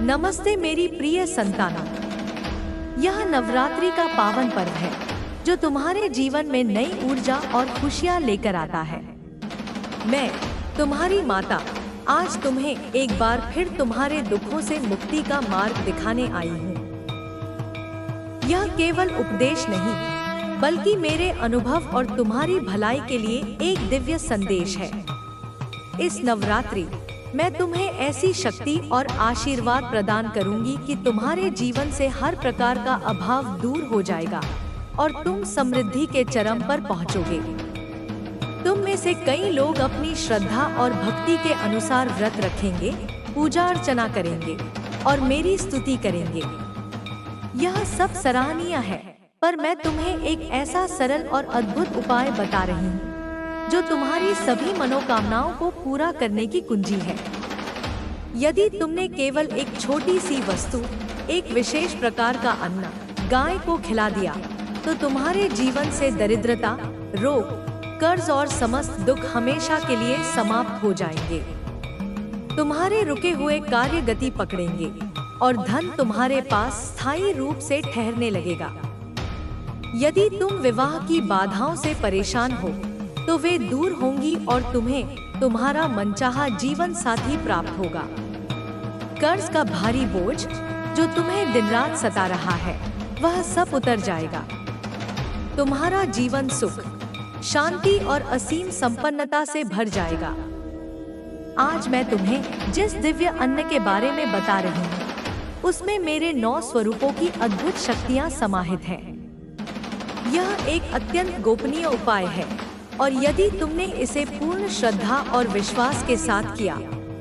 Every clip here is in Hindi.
नमस्ते मेरी प्रिय संतानों, यह नवरात्रि का पावन पर्व है जो तुम्हारे जीवन में नई ऊर्जा और खुशियां लेकर आता है। मैं तुम्हारी माता आज तुम्हें एक बार फिर तुम्हारे दुखों से मुक्ति का मार्ग दिखाने आई हूँ। यह केवल उपदेश नहीं बल्कि मेरे अनुभव और तुम्हारी भलाई के लिए एक दिव्य संदेश है। इस नवरात्रि मैं तुम्हें ऐसी शक्ति और आशीर्वाद प्रदान करूंगी कि तुम्हारे जीवन से हर प्रकार का अभाव दूर हो जाएगा और तुम समृद्धि के चरम पर पहुंचोगे। तुम में से कई लोग अपनी श्रद्धा और भक्ति के अनुसार व्रत रखेंगे, पूजा अर्चना करेंगे और मेरी स्तुति करेंगे। यह सब सराहनीय है, पर मैं तुम्हें एक ऐसा सरल और अद्भुत उपाय बता रही हूँ जो तुम्हारी सभी मनोकामनाओं को पूरा करने की कुंजी है। यदि तुमने केवल एक छोटी सी वस्तु, एक विशेष प्रकार का अन्न गाय को खिला दिया, तो तुम्हारे जीवन से दरिद्रता, रोग, कर्ज और समस्त दुख हमेशा के लिए समाप्त हो जाएंगे। तुम्हारे रुके हुए कार्य गति पकड़ेंगे और धन तुम्हारे पास स्थायी रूप से ठहरने लगेगा। यदि तुम विवाह की बाधाओं से परेशान हो तो वे दूर होंगी और तुम्हें तुम्हारा मनचाहा जीवन साथी प्राप्त होगा। कर्ज का भारी बोझ जो तुम्हें दिन रात सता रहा है, वह सब उतर जाएगा। तुम्हारा जीवन सुख, शांति और असीम संपन्नता से भर जाएगा। आज मैं तुम्हें जिस दिव्य अन्न के बारे में बता रही हूँ, उसमें मेरे 9 स्वरूपों की अद्भुत शक्तियाँ समाहित हैं। यह एक अत्यंत गोपनीय उपाय है और यदि तुमने इसे पूर्ण श्रद्धा और विश्वास के साथ किया,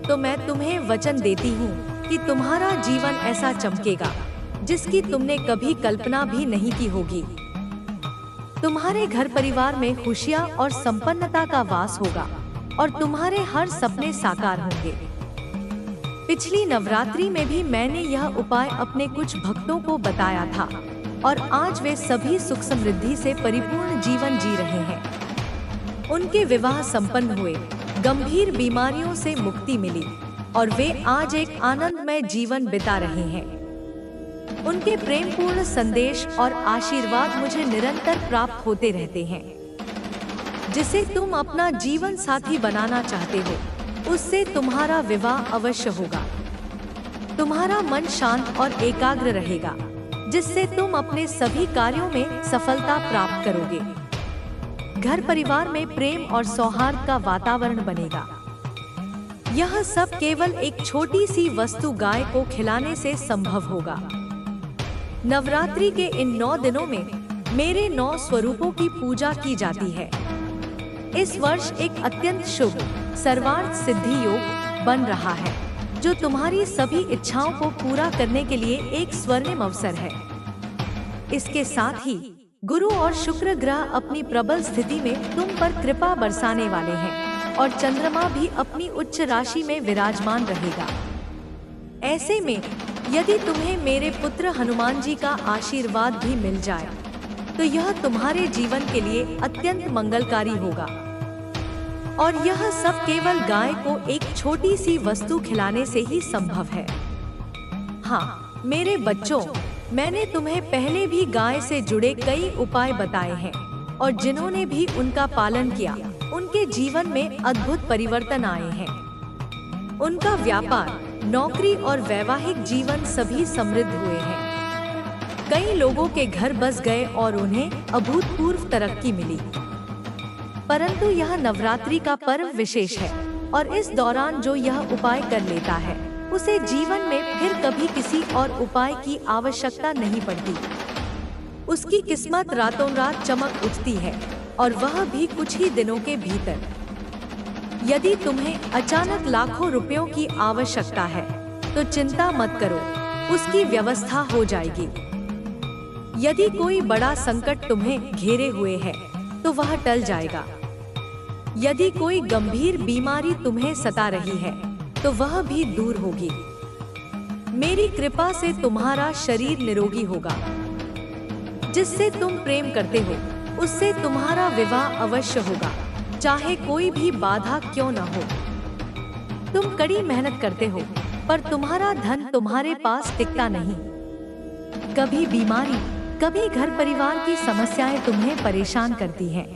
तो मैं तुम्हें वचन देती हूँ कि तुम्हारा जीवन ऐसा चमकेगा जिसकी तुमने कभी कल्पना भी नहीं की होगी। तुम्हारे घर परिवार में खुशियाँ और संपन्नता का वास होगा और तुम्हारे हर सपने साकार होंगे। पिछली नवरात्रि में भी मैंने यह उपाय अपने कुछ भक्तों को बताया था और आज वे सभी सुख समृद्धि से परिपूर्ण जीवन जी रहे हैं। उनके विवाह संपन्न हुए, गंभीर बीमारियों से मुक्ति मिली और वे आज एक आनंदमय जीवन बिता रहे हैं। उनके प्रेमपूर्ण संदेश और आशीर्वाद मुझे निरंतर प्राप्त होते रहते हैं। जिसे तुम अपना जीवन साथी बनाना चाहते हो, उससे तुम्हारा विवाह अवश्य होगा। तुम्हारा मन शांत और एकाग्र रहेगा, जिससे तुम अपने सभी कार्यों में सफलता प्राप्त करोगे। घर परिवार में प्रेम और सौहार्द का वातावरण बनेगा। यह सब केवल एक छोटी सी वस्तु गाय को खिलाने से संभव होगा। नवरात्रि के इन 9 दिनों में मेरे 9 स्वरूपों की पूजा की जाती है। इस वर्ष एक अत्यंत शुभ सर्वार्थ सिद्धि योग बन रहा है, जो तुम्हारी सभी इच्छाओं को पूरा करने के लिए एक स्वर्णिम अवसर है। इसके साथ ही गुरु और शुक्र ग्रह अपनी प्रबल स्थिति में तुम पर कृपा बरसाने वाले हैं और चंद्रमा भी अपनी उच्च राशि में विराजमान रहेगा। ऐसे में यदि तुम्हें मेरे पुत्र हनुमान जी का आशीर्वाद भी मिल जाए, तो यह तुम्हारे जीवन के लिए अत्यंत मंगलकारी होगा। और यह सब केवल गाय को एक छोटी सी वस्तु खिलाने से ही संभव है। हाँ मेरे बच्चों, मैंने तुम्हें पहले भी गाय से जुड़े कई उपाय बताए हैं और जिन्होंने भी उनका पालन किया, उनके जीवन में अद्भुत परिवर्तन आए हैं। उनका व्यापार, नौकरी और वैवाहिक जीवन सभी समृद्ध हुए हैं। कई लोगों के घर बस गए और उन्हें अभूतपूर्व तरक्की मिली। परंतु यह नवरात्रि का पर्व विशेष है और इस दौरान जो यह उपाय कर लेता है, उसे जीवन में फिर कभी किसी और उपाय की आवश्यकता नहीं पड़ती। उसकी किस्मत रातों रात चमक उठती है और वह भी कुछ ही दिनों के भीतर। यदि तुम्हें अचानक लाखों रुपयों की आवश्यकता है, तो चिंता मत करो, उसकी व्यवस्था हो जाएगी। यदि कोई बड़ा संकट तुम्हें घेरे हुए है, तो वह टल जाएगा। यदि कोई गंभीर बीमारी तुम्हें सता रही है, तो वह भी दूर होगी। मेरी कृपा से तुम्हारा शरीर निरोगी होगा। जिससे तुम प्रेम करते हो, उससे तुम्हारा विवाह अवश्य होगा, चाहे कोई भी बाधा क्यों न हो। तुम कड़ी मेहनत करते हो, पर तुम्हारा धन तुम्हारे पास टिकता नहीं। कभी बीमारी, कभी घर परिवार की समस्याएं तुम्हें परेशान करती हैं।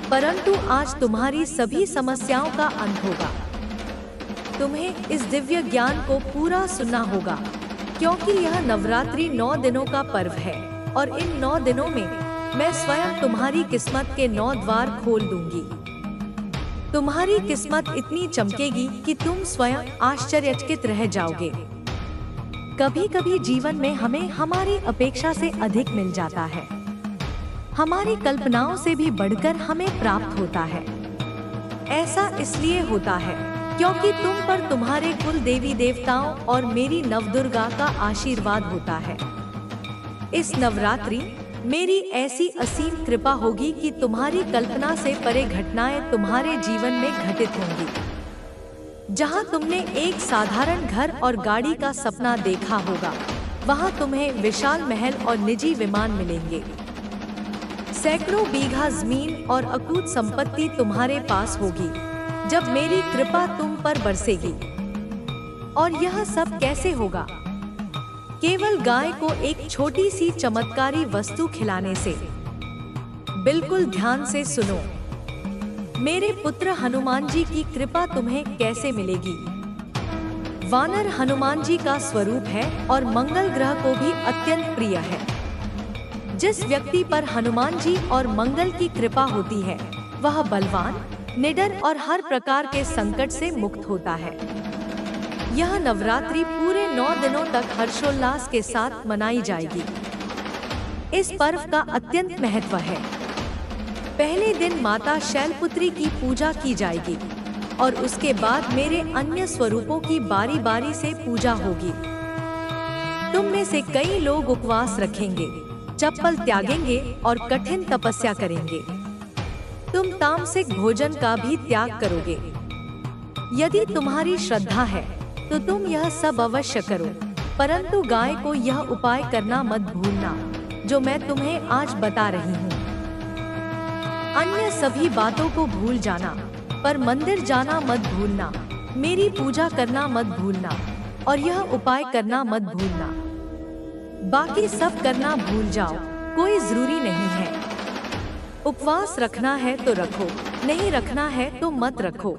परंतु आज तुम्हारी सभी समस्याओं का अंत होगा। तुम्हें इस दिव्य ज्ञान को पूरा सुनना होगा, क्योंकि यह नवरात्रि 9 दिनों का पर्व है और इन 9 दिनों में मैं स्वयं तुम्हारी किस्मत के 9 द्वार खोल दूंगी। तुम्हारी किस्मत इतनी चमकेगी कि तुम स्वयं आश्चर्यचकित रह जाओगे। कभी कभी जीवन में हमें हमारी अपेक्षा से अधिक मिल जाता है। हमारी कल्पनाओं से भी बढ़कर हमें प्राप्त होता है। ऐसा इसलिए होता है क्योंकि तुम पर तुम्हारे कुल देवी देवताओं और मेरी नवदुर्गा का आशीर्वाद होता है। इस नवरात्रि मेरी ऐसी असीम कृपा होगी कि तुम्हारी कल्पना से परे घटनाएं तुम्हारे जीवन में घटित होंगी। जहां तुमने एक साधारण घर और गाड़ी का सपना देखा होगा, वहां तुम्हें विशाल महल और निजी विमान मिलेंगे। सैकड़ों बीघा जमीन और अकूत संपत्ति तुम्हारे पास होगी जब मेरी कृपा तुम पर बरसेगी। और यह सब कैसे होगा? केवल गाय को एक छोटी सी चमत्कारी वस्तु खिलाने से। बिल्कुल ध्यान से सुनो। मेरे पुत्र हनुमान जी की कृपा तुम्हें कैसे मिलेगी? वानर हनुमान जी का स्वरूप है और मंगल ग्रह को भी अत्यंत प्रिय है। जिस व्यक्ति पर हनुमान जी और मंगल की कृपा होती है, वह बलवान, निडर और हर प्रकार के संकट से मुक्त होता है। यह नवरात्रि पूरे 9 दिनों तक हर्षोल्लास के साथ मनाई जाएगी। इस पर्व का अत्यंत महत्व है। पहले दिन माता शैलपुत्री की पूजा की जाएगी और उसके बाद मेरे अन्य स्वरूपों की बारी बारी से पूजा होगी। तुम में से कई लोग उपवास रखेंगे, चप्पल त्यागेंगे और कठिन तपस्या करेंगे। तुम तामसिक भोजन का भी त्याग करोगे। यदि तुम्हारी श्रद्धा है तो तुम यह सब अवश्य करो, परंतु गाय को यह उपाय करना मत भूलना जो मैं तुम्हें आज बता रही हूँ। अन्य सभी बातों को भूल जाना, पर मंदिर जाना मत भूलना, मेरी पूजा करना मत भूलना और यह उपाय करना मत भूलना। बाकी सब करना भूल जाओ, कोई जरूरी नहीं है। उपवास रखना है तो रखो, नहीं रखना है तो मत रखो।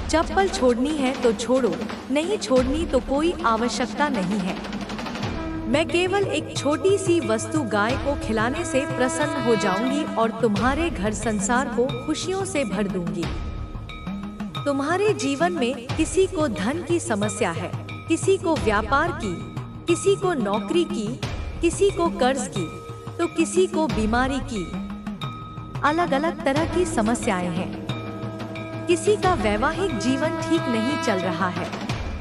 चप्पल छोड़नी है तो छोड़ो, नहीं छोड़नी तो कोई आवश्यकता नहीं है। मैं केवल एक छोटी सी वस्तु गाय को खिलाने से प्रसन्न हो जाऊंगी और तुम्हारे घर संसार को खुशियों से भर दूंगी। तुम्हारे जीवन में किसी को धन की समस्या है, किसी को व्यापार की, किसी को नौकरी की, किसी को कर्ज की, तो किसी को बीमारी की। अलग अलग तरह की समस्याएं हैं। किसी का वैवाहिक जीवन ठीक नहीं चल रहा है,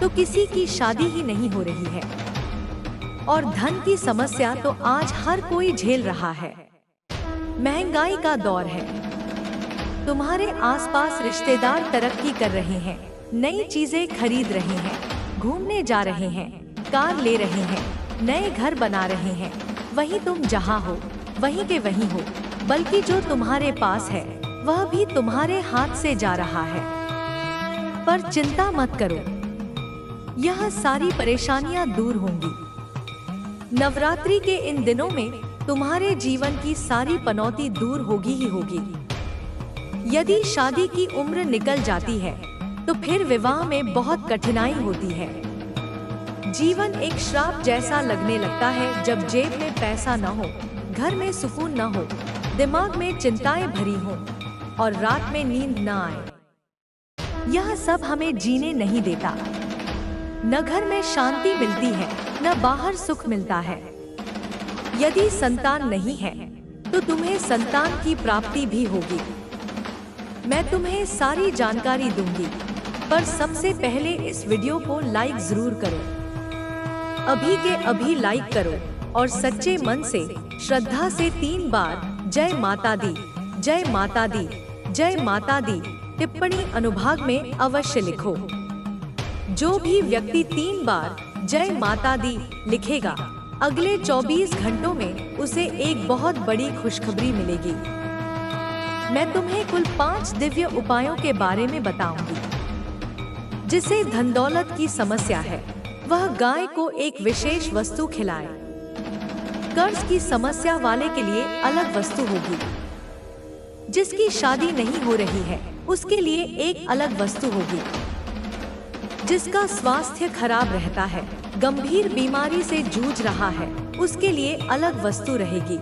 तो किसी की शादी ही नहीं हो रही है। और धन की समस्या तो आज हर कोई झेल रहा है। महंगाई का दौर है। तुम्हारे आसपास रिश्तेदार तरक्की कर रहे हैं, नई चीजें खरीद रहे हैं, घूमने जा रहे हैं, कार ले रहे हैं, नए घर बना रहे हैं। वहीं तुम जहां हो वहीं के वहीं हो, बल्कि जो तुम्हारे पास है वह भी तुम्हारे हाथ से जा रहा है। पर चिंता मत करो, यह सारी परेशानियां दूर होंगी। नवरात्रि के इन दिनों में तुम्हारे जीवन की सारी पनौती दूर होगी ही होगी। यदि शादी की उम्र निकल जाती है तो फिर विवाह में बहुत कठिनाई होती है। जीवन एक श्राप जैसा लगने लगता है जब जेब में पैसा न हो, घर में सुकून न हो, दिमाग में चिंताएं भरी हों और रात में नींद न आए। यह सब हमें जीने नहीं देता। न घर में शांति मिलती है, न बाहर सुख मिलता है। यदि संतान नहीं है तो तुम्हें संतान की प्राप्ति भी होगी। मैं तुम्हें सारी जानकारी दूंगी, पर सबसे पहले इस वीडियो को लाइक जरूर करो। अभी के अभी लाइक करो और सच्चे मन से, श्रद्धा से 3 बार जय माता दी, जय माता दी, जय माता दी टिप्पणी अनुभाग में अवश्य लिखो। जो भी व्यक्ति 3 बार जय माता दी लिखेगा, अगले 24 घंटों में उसे एक बहुत बड़ी खुशखबरी मिलेगी। मैं तुम्हें कुल 5 दिव्य उपायों के बारे में बताऊंगी। जिसे धन दौलत की समस्या है, वह गाय को एक विशेष वस्तु खिलाए। कर्ज की समस्या वाले के लिए अलग वस्तु होगी। जिसकी शादी नहीं हो रही है, उसके लिए एक अलग वस्तु होगी। जिसका स्वास्थ्य खराब रहता है, गंभीर बीमारी से जूझ रहा है, उसके लिए अलग वस्तु रहेगी।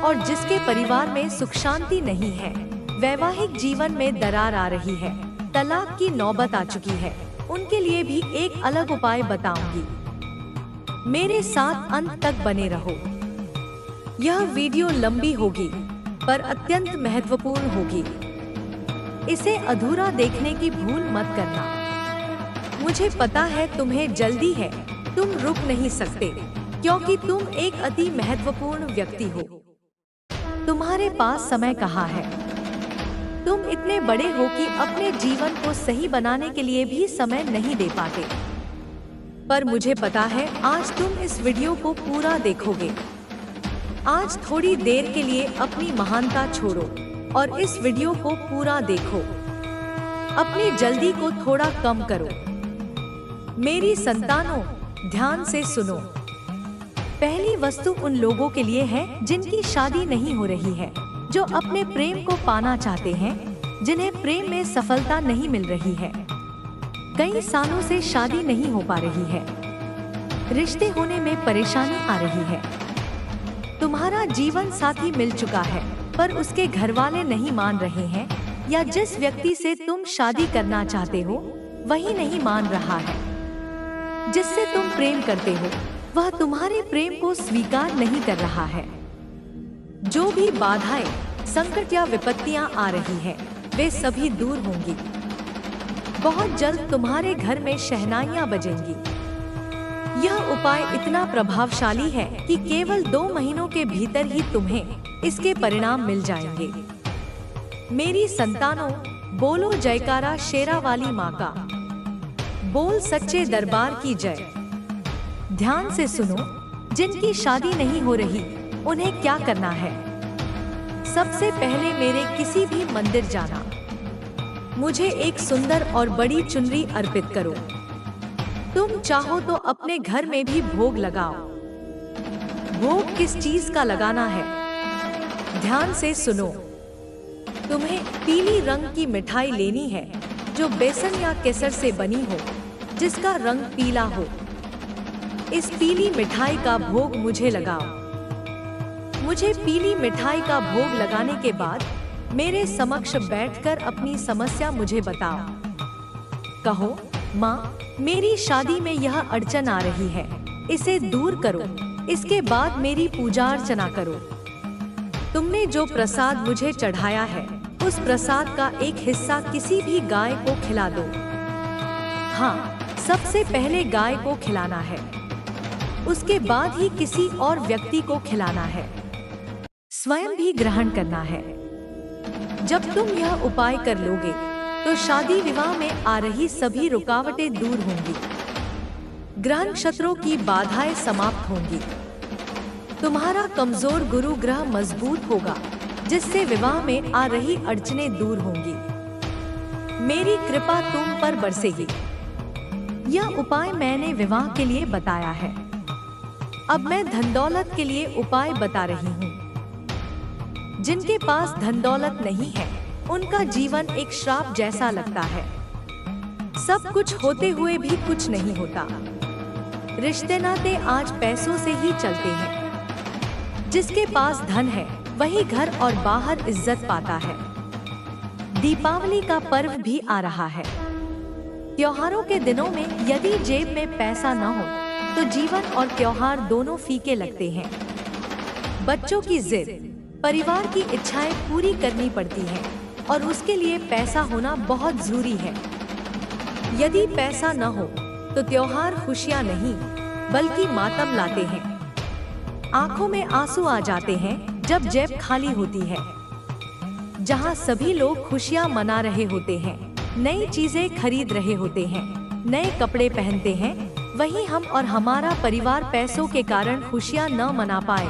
और जिसके परिवार में सुख शांति नहीं है, वैवाहिक जीवन में दरार आ रही है, तलाक की नौबत आ चुकी है, उनके लिए भी एक अलग उपाय बताऊंगी। मेरे साथ अंत तक बने रहो। यह वीडियो लंबी होगी पर अत्यंत महत्वपूर्ण होगी। इसे अधूरा देखने की भूल मत करना। मुझे पता है तुम्हें जल्दी है, तुम रुक नहीं सकते, क्योंकि तुम एक अति महत्वपूर्ण व्यक्ति हो। तुम्हारे पास समय कहाँ है? तुम इतने बड़े हो कि अपने जीवन को सही बनाने के लिए भी समय नहीं दे पाते। पर मुझे पता है आज तुम इस वीडियो को पूरा देखोगे। आज थोड़ी देर के लिए अपनी महानता छोड़ो और इस वीडियो को पूरा देखो। अपनी जल्दी को थोड़ा कम करो। मेरी संतानों, ध्यान से सुनो। पहली वस्तु उन लोगों के लिए है जिनकी शादी नहीं हो रही है, जो अपने प्रेम को पाना चाहते हैं, जिन्हें प्रेम में सफलता नहीं मिल रही है। कई सालों से शादी नहीं हो पा रही है, रिश्ते होने में परेशानी आ रही है। तुम्हारा जीवन साथी मिल चुका है, पर उसके घर वाले नहीं मान रहे हैं, या जिस व्यक्ति से तुम शादी करना चाहते हो वही नहीं मान रहा है। जिससे तुम प्रेम करते हो वह तुम्हारे प्रेम को स्वीकार नहीं कर रहा है। जो भी बाधाएं, संकट या विपत्तियां आ रही हैं, वे सभी दूर होंगी। बहुत जल्द तुम्हारे घर में शहनाइयां बजेंगी। यह उपाय इतना प्रभावशाली है कि केवल 2 महीनों के भीतर ही तुम्हें इसके परिणाम मिल जाएंगे। मेरी संतानों, बोलो जयकारा शेरा वाली माँ का। बोल सच्चे दरबार की जय। ध्यान से सुनो। जिनकी शादी नहीं हो रही, उन्हें क्या करना है? सबसे पहले मेरे किसी भी मंदिर जाना। मुझे एक सुंदर और बड़ी चुनरी अर्पित करो। तुम चाहो तो अपने घर में भी भोग लगाओ। भोग किस चीज का लगाना है? ध्यान से सुनो। तुम्हें पीली रंग की मिठाई लेनी है, जो बेसन या केसर से बनी हो, जिसका रंग पीला हो। इस पीली मिठाई का भोग मुझे लगाओ। मुझे पीली मिठाई का भोग लगाने के बाद मेरे समक्ष बैठकर अपनी समस्या मुझे बताओ। कहो, माँ, मेरी शादी में यह अड़चन आ रही है, इसे दूर करो। इसके बाद मेरी पूजा अर्चना करो। तुमने जो प्रसाद मुझे चढ़ाया है, उस प्रसाद का एक हिस्सा किसी भी गाय को खिला दो। हाँ, सबसे पहले गाय को खिलाना है, उसके बाद ही किसी और व्यक्ति को खिलाना है। स्वयं भी ग्रहण करना है। जब तुम यह उपाय कर लोगे तो शादी विवाह में आ रही सभी रुकावटें दूर होंगी। ग्रह नक्षत्रों की बाधाएं समाप्त होंगी। तुम्हारा कमजोर गुरु ग्रह मजबूत होगा, जिससे विवाह में आ रही अड़चनें दूर होंगी। मेरी कृपा तुम पर बरसेगी। यह उपाय मैंने विवाह के लिए बताया है। अब मैं धन दौलत के लिए उपाय बता रही हूँ। जिनके पास धन दौलत नहीं है, उनका जीवन एक श्राप जैसा लगता है। सब कुछ होते हुए भी कुछ नहीं होता। रिश्ते नाते आज पैसों से ही चलते हैं। जिसके पास धन है, वही घर और बाहर इज्जत पाता है। दीपावली का पर्व भी आ रहा है। त्योहारों के दिनों में यदि जेब में पैसा न हो, तो जीवन और त्योहार दोनों फीके लगते हैं। बच्चों की जिद, परिवार की इच्छाएं पूरी करनी पड़ती हैं, और उसके लिए पैसा होना बहुत जरूरी है। यदि पैसा न हो, तो त्योहार खुशियां नहीं, बल्कि मातम लाते हैं। आंखों में आंसू आ जाते हैं जब जेब खाली होती है। जहां सभी लोग खुशियां मना रहे होते हैं, नई चीजें खरीद रहे होते हैं, नए कपड़े पहनते हैं, वहीं हम और हमारा परिवार पैसों के कारण खुशियां न मना पाए,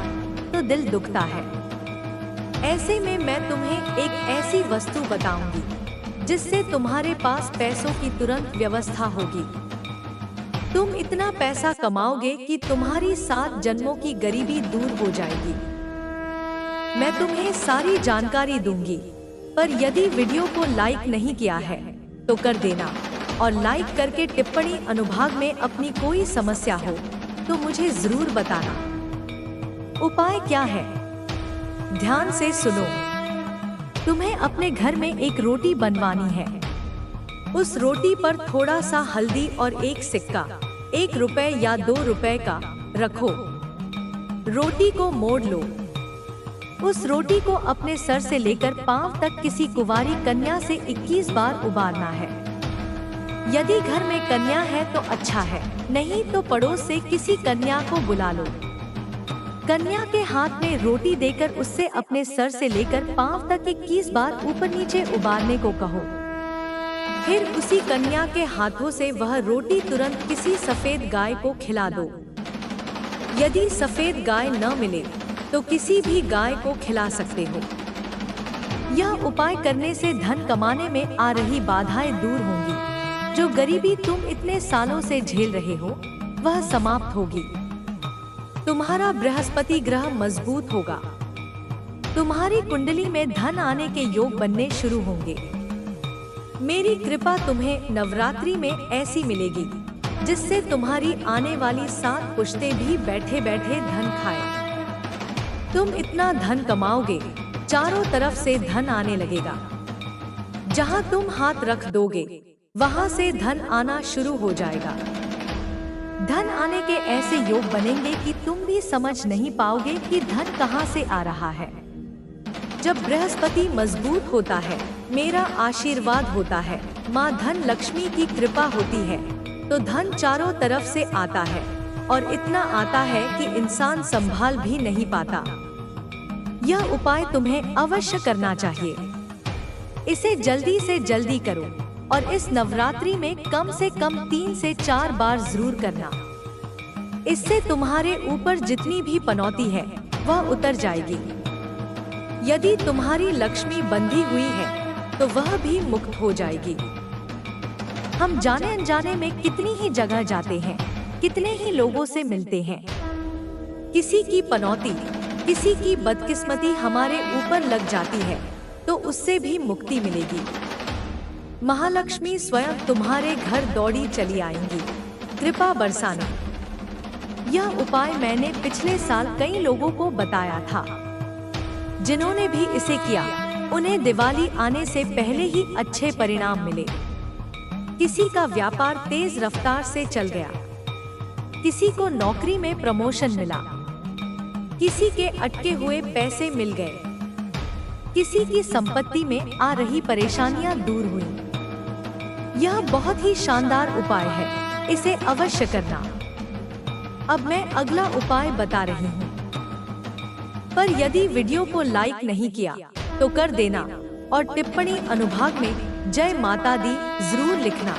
तो दिल दुखता है। ऐसे में मैं तुम्हें एक ऐसी वस्तु बताऊंगी जिससे तुम्हारे पास पैसों की तुरंत व्यवस्था होगी। तुम इतना पैसा कमाओगे कि तुम्हारी 7 जन्मों की गरीबी दूर हो जाएगी। मैं तुम्हें सारी जानकारी दूंगी, पर यदि वीडियो को लाइक नहीं किया है तो कर देना, और लाइक करके टिप्पणी अनुभाग में अपनी कोई समस्या हो तो मुझे जरूर बताना। उपाय क्या है? ध्यान से सुनो। तुम्हें अपने घर में एक रोटी बनवानी है। उस रोटी पर थोड़ा सा हल्दी और एक सिक्का, 1 रुपए या 2 रुपए का रखो। रोटी को मोड़ लो। उस रोटी को अपने सर से लेकर पांव तक किसी कुंवारी कन्या से 21 बार उबारना है। यदि घर में कन्या है तो अच्छा है, नहीं तो पड़ोस से किसी कन्या को बुला लो। कन्या के हाथ में रोटी देकर उससे अपने सर से लेकर पांव तक 21 बार ऊपर नीचे उबारने को कहो। फिर उसी कन्या के हाथों से वह रोटी तुरंत किसी सफेद गाय को खिला दो। यदि सफेद गाय न मिले तो किसी भी गाय को खिला सकते हो। यह उपाय करने से धन कमाने में आ रही बाधाएं दूर होंगी। जो गरीबी तुम इतने सालों से झेल रहे हो वह समाप्त होगी। तुम्हारा बृहस्पति ग्रह मजबूत होगा। तुम्हारी कुंडली में धन आने के योग बनने शुरू होंगे। मेरी कृपा तुम्हें नवरात्रि में ऐसी मिलेगी जिससे तुम्हारी आने वाली 7 पुश्तें भी बैठे बैठे धन खाएं। तुम इतना धन कमाओगे, चारों तरफ से धन आने लगेगा। जहां तुम हाथ रख दोगे वहां से धन आना शुरू हो जाएगा। धन आने के ऐसे योग बनेंगे कि तुम भी समझ नहीं पाओगे कि धन कहां से आ रहा है। जब बृहस्पति मजबूत होता है, मेरा आशीर्वाद होता है, माँ धन लक्ष्मी की कृपा होती है, तो धन चारों तरफ से आता है और इतना आता है कि इंसान संभाल भी नहीं पाता। यह उपाय तुम्हें अवश्य करना चाहिए। इसे जल्दी से जल्दी करो और इस नवरात्रि में कम से कम 3 से 4 बार जरूर करना। इससे तुम्हारे ऊपर जितनी भी पनौती है वह उतर जाएगी। यदि तुम्हारी लक्ष्मी बंधी हुई है तो वह भी मुक्त हो जाएगी। हम जाने अनजाने में कितनी ही जगह जाते हैं, कितने ही लोगों से मिलते हैं। किसी की पनौती, किसी की बदकिस्मती हमारे ऊपर लग जाती है तो उससे भी मुक्ति मिलेगी। महालक्ष्मी स्वयं तुम्हारे घर दौड़ी चली आएंगी, कृपा बरसाने। यह उपाय मैंने पिछले साल कई लोगों को बताया था। जिन्होंने भी इसे किया उन्हें दिवाली आने से पहले ही अच्छे परिणाम मिले। किसी का व्यापार तेज रफ्तार से चल गया, किसी को नौकरी में प्रमोशन मिला, किसी के अटके हुए पैसे मिल गए, किसी की संपत्ति में आ रही परेशानियां दूर हुई। यह बहुत ही शानदार उपाय है, इसे अवश्य करना। अब मैं अगला उपाय बता रही हूँ, पर यदि वीडियो को लाइक नहीं किया तो कर देना और टिप्पणी अनुभाग में जय माता दी जरूर लिखना।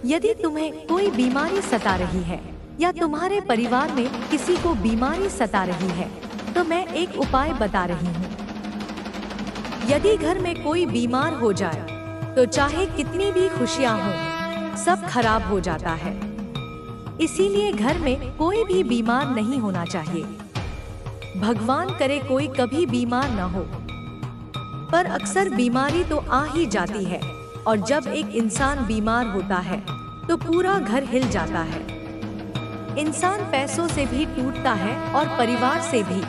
यदि तुम्हें कोई बीमारी सता रही है या तुम्हारे परिवार में किसी को बीमारी सता रही है तो मैं एक उपाय बता रही हूँ। यदि घर में कोई बीमार हो जाए तो चाहे कितनी भी खुशियाँ हों, सब खराब हो जाता है। इसीलिए घर में कोई भी बीमार नहीं होना चाहिए। भगवान करे कोई कभी बीमार न हो, पर अक्सर बीमारी तो आ ही जाती है और जब एक इंसान बीमार होता है तो पूरा घर हिल जाता है। इंसान पैसों से भी टूटता है और परिवार से भी।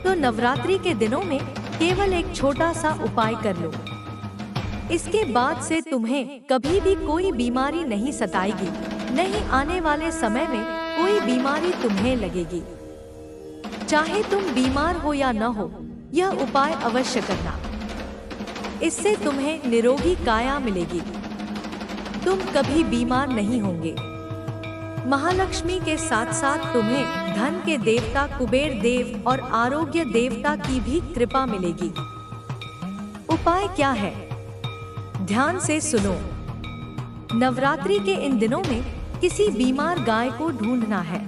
तो नवरात्रि के दिनों में केवल एक छोटा सा उपाय कर लो। इसके बाद से तुम्हें कभी भी कोई बीमारी नहीं सताएगी, नहीं आने वाले समय में कोई बीमारी तुम्हें लगेगी। चाहे तुम बीमार हो या न हो, यह उपाय अवश्य करना। इससे तुम्हें निरोगी काया मिलेगी, तुम कभी बीमार नहीं होंगे। महालक्ष्मी के साथ साथ तुम्हें धन के देवता कुबेर देव और आरोग्य देवता की भी कृपा मिलेगी। उपाय क्या है? ध्यान से सुनो। नवरात्रि के इन दिनों में किसी बीमार गाय को ढूंढना है।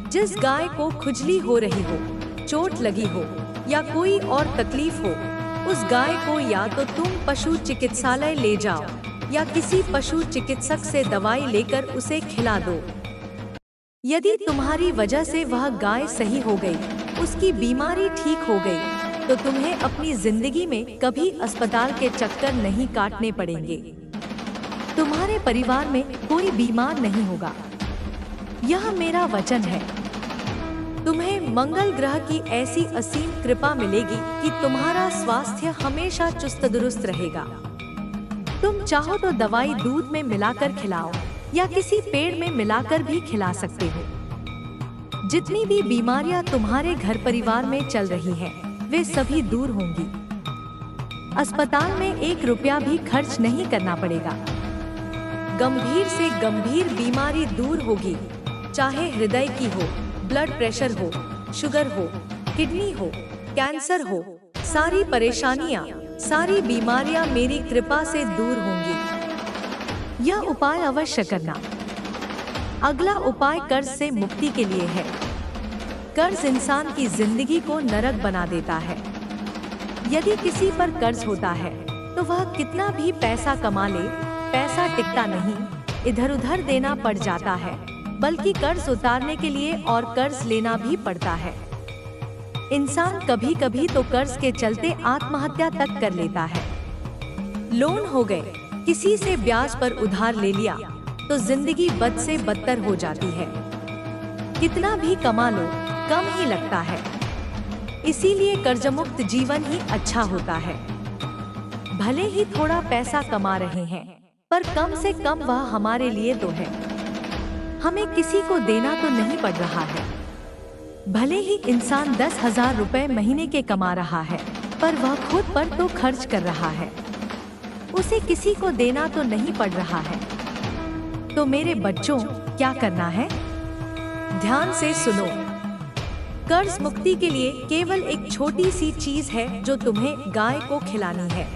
जिस गाय को खुजली हो रही हो, चोट लगी हो या कोई और तकलीफ हो, उस गाय को या तो तुम पशु चिकित्सालय ले जाओ या किसी पशु चिकित्सक से दवाई लेकर उसे खिला दो। यदि तुम्हारी वजह से वह गाय सही हो गई, उसकी बीमारी ठीक हो गई, तो तुम्हें अपनी जिंदगी में कभी अस्पताल के चक्कर नहीं काटने पड़ेंगे। तुम्हारे परिवार में कोई बीमार नहीं होगा। यह मेरा वचन है। तुम्हें मंगल ग्रह की ऐसी असीम कृपा मिलेगी कि तुम्हारा स्वास्थ्य हमेशा चुस्त दुरुस्त रहेगा। तुम चाहो तो दवाई दूध में मिलाकर खिलाओ या किसी पेड़ में मिलाकर भी खिला सकते हो। जितनी भी बीमारियां तुम्हारे घर परिवार में चल रही हैं, वे सभी दूर होंगी। अस्पताल में 1 रुपया भी खर्च नहीं करना पड़ेगा। गंभीर से गंभीर बीमारी दूर होगी, चाहे हृदय की हो, ब्लड प्रेशर हो, शुगर हो, किडनी हो, कैंसर हो, सारी परेशानियां, सारी बीमारियां मेरी कृपा से दूर होंगी। यह उपाय अवश्य करना। अगला उपाय कर्ज से मुक्ति के लिए है। कर्ज इंसान की जिंदगी को नरक बना देता है। यदि किसी पर कर्ज होता है तो वह कितना भी पैसा कमा ले, पैसा टिकता नहीं, इधर उधर देना पड़ जाता है, बल्कि कर्ज उतारने के लिए और कर्ज लेना भी पड़ता है। इंसान कभी कभी तो कर्ज के चलते आत्महत्या तक कर लेता है। लोन हो गए, किसी से ब्याज पर उधार ले लिया तो जिंदगी बद से बदतर हो जाती है। कितना भी कमा लो, कम ही लगता है। इसीलिए कर्जमुक्त जीवन ही अच्छा होता है। भले ही थोड़ा पैसा कमा रहे हैं, पर कम से कम वह हमारे लिए तो है। हमें किसी को देना तो नहीं पड़ रहा है। भले ही इंसान 10,000 रुपए महीने के कमा रहा है, पर वह खुद पर तो खर्च कर रहा है। उसे किसी को देना तो नहीं पड़ रहा है। तो मेरे बच्चों, क्या करना है? ध्यान से सुनो। कर्ज मुक्ति के लिए केवल एक छोटी सी चीज है जो तुम्हें गाय को खिलानी है।